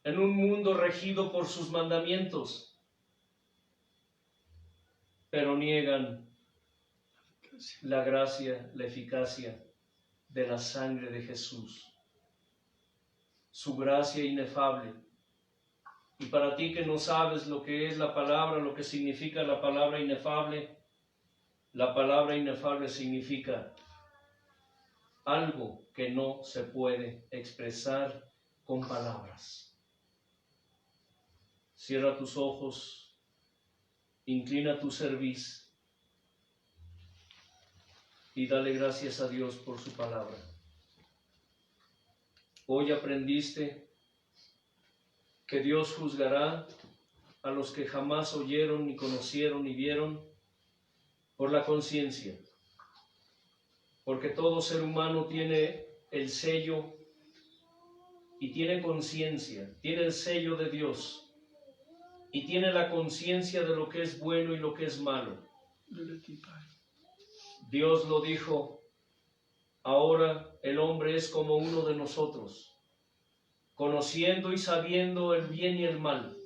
en un mundo regido por sus mandamientos, pero niegan la gracia, la eficacia de la sangre de Jesús, su gracia inefable? Y para ti que no sabes lo que es la palabra, lo que significa la palabra inefable significa algo que no se puede expresar con palabras. Cierra tus ojos, inclina tu cerviz y dale gracias a Dios por su palabra. Hoy aprendiste que Dios juzgará a los que jamás oyeron, ni conocieron, ni vieron por la conciencia. Porque todo ser humano tiene el sello y tiene conciencia, tiene el sello de Dios y tiene la conciencia de lo que es bueno y lo que es malo. Dios lo dijo, ahora el hombre es como uno de nosotros, conociendo y sabiendo el bien y el mal.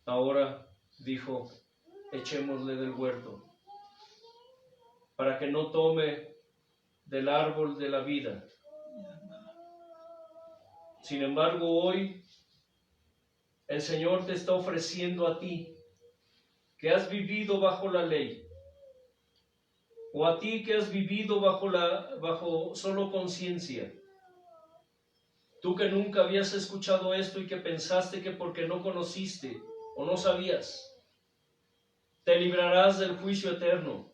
Ahora dijo, echémosle del huerto, para que no tome del árbol de la vida. Sin embargo, hoy el Señor te está ofreciendo a ti, que has vivido bajo la ley, o a ti que has vivido bajo solo conciencia. Tú que nunca habías escuchado esto y que pensaste que porque no conociste o no sabías, te librarás del juicio eterno.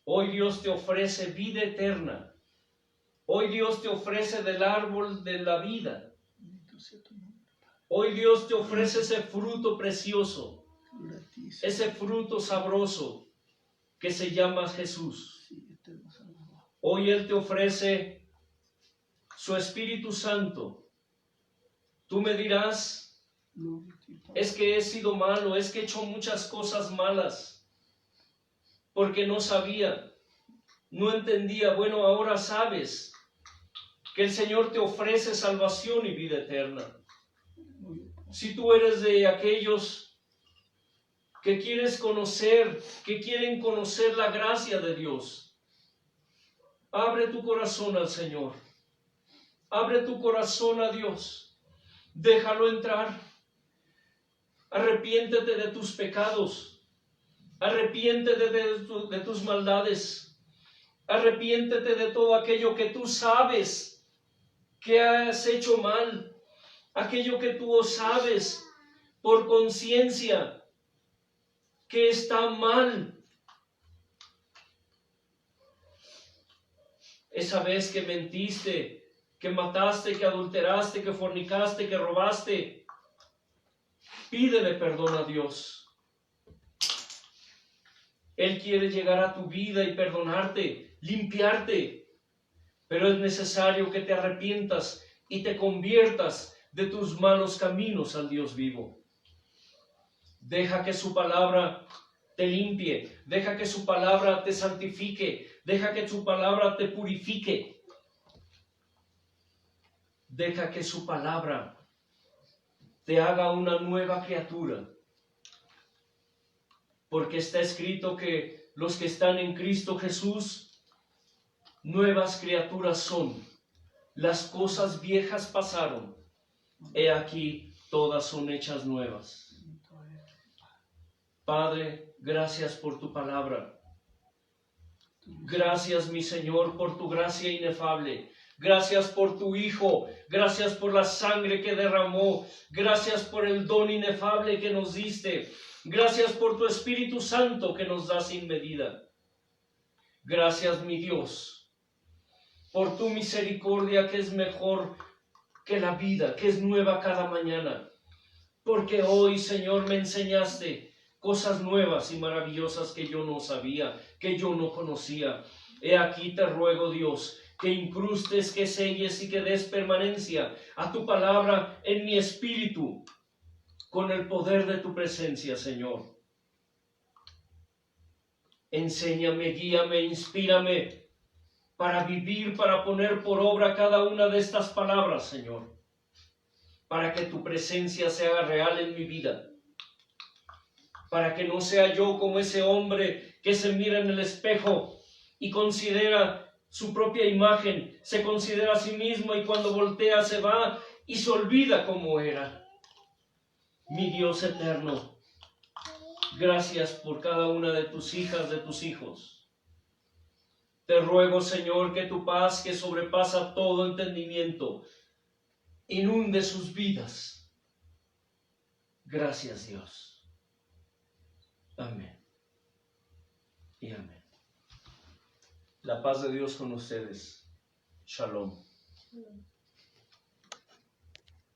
Hoy Dios te ofrece vida eterna. Hoy Dios te ofrece del árbol de la vida. Hoy Dios te ofrece ese fruto precioso, ese fruto sabroso que se llama Jesús. Hoy Él te ofrece su Espíritu Santo. Tú me dirás, es que he sido malo, es que he hecho muchas cosas malas, porque no sabía, no entendía. Bueno, ahora sabes que el Señor te ofrece salvación y vida eterna. Si tú eres de aquellos que quieres conocer, que quieren conocer la gracia de Dios, abre tu corazón al Señor. Abre tu corazón a Dios. Déjalo entrar. Arrepiéntete de tus pecados. Arrepiéntete de tus maldades. Arrepiéntete de todo aquello que tú sabes que has hecho mal. Aquello que tú sabes por conciencia que está mal. Esa vez que mentiste, que mataste, que adulteraste, que fornicaste, que robaste, pídele perdón a Dios. Él quiere llegar a tu vida y perdonarte, limpiarte, pero es necesario que te arrepientas y te conviertas de tus malos caminos al Dios vivo. Deja que su palabra te limpie, deja que su palabra te santifique, deja que su palabra te purifique. Deja que su palabra te haga una nueva criatura. Porque está escrito que los que están en Cristo Jesús, nuevas criaturas son. Las cosas viejas pasaron. He aquí, todas son hechas nuevas. Padre, gracias por tu palabra. Gracias, mi Señor, por tu gracia inefable. Gracias por tu Hijo. Gracias por la sangre que derramó. Gracias por el don inefable que nos diste. Gracias por tu Espíritu Santo que nos da sin medida. Gracias, mi Dios, por tu misericordia que es mejor que la vida, que es nueva cada mañana. Porque hoy, Señor, me enseñaste cosas nuevas y maravillosas que yo no sabía, que yo no conocía. He aquí te ruego, Dios, que incrustes, que selles y que des permanencia a tu palabra en mi espíritu, con el poder de tu presencia, Señor. Enséñame, guíame, inspírame para vivir, para poner por obra cada una de estas palabras, Señor, para que tu presencia se haga real en mi vida. Para que no sea yo como ese hombre que se mira en el espejo y considera su propia imagen, se considera a sí mismo y cuando voltea se va y se olvida cómo era. Mi Dios eterno, gracias por cada una de tus hijas, de tus hijos. Te ruego, Señor, que tu paz, que sobrepasa todo entendimiento, inunde sus vidas. Gracias, Dios. Amén. Y amén. La paz de Dios con ustedes. Shalom.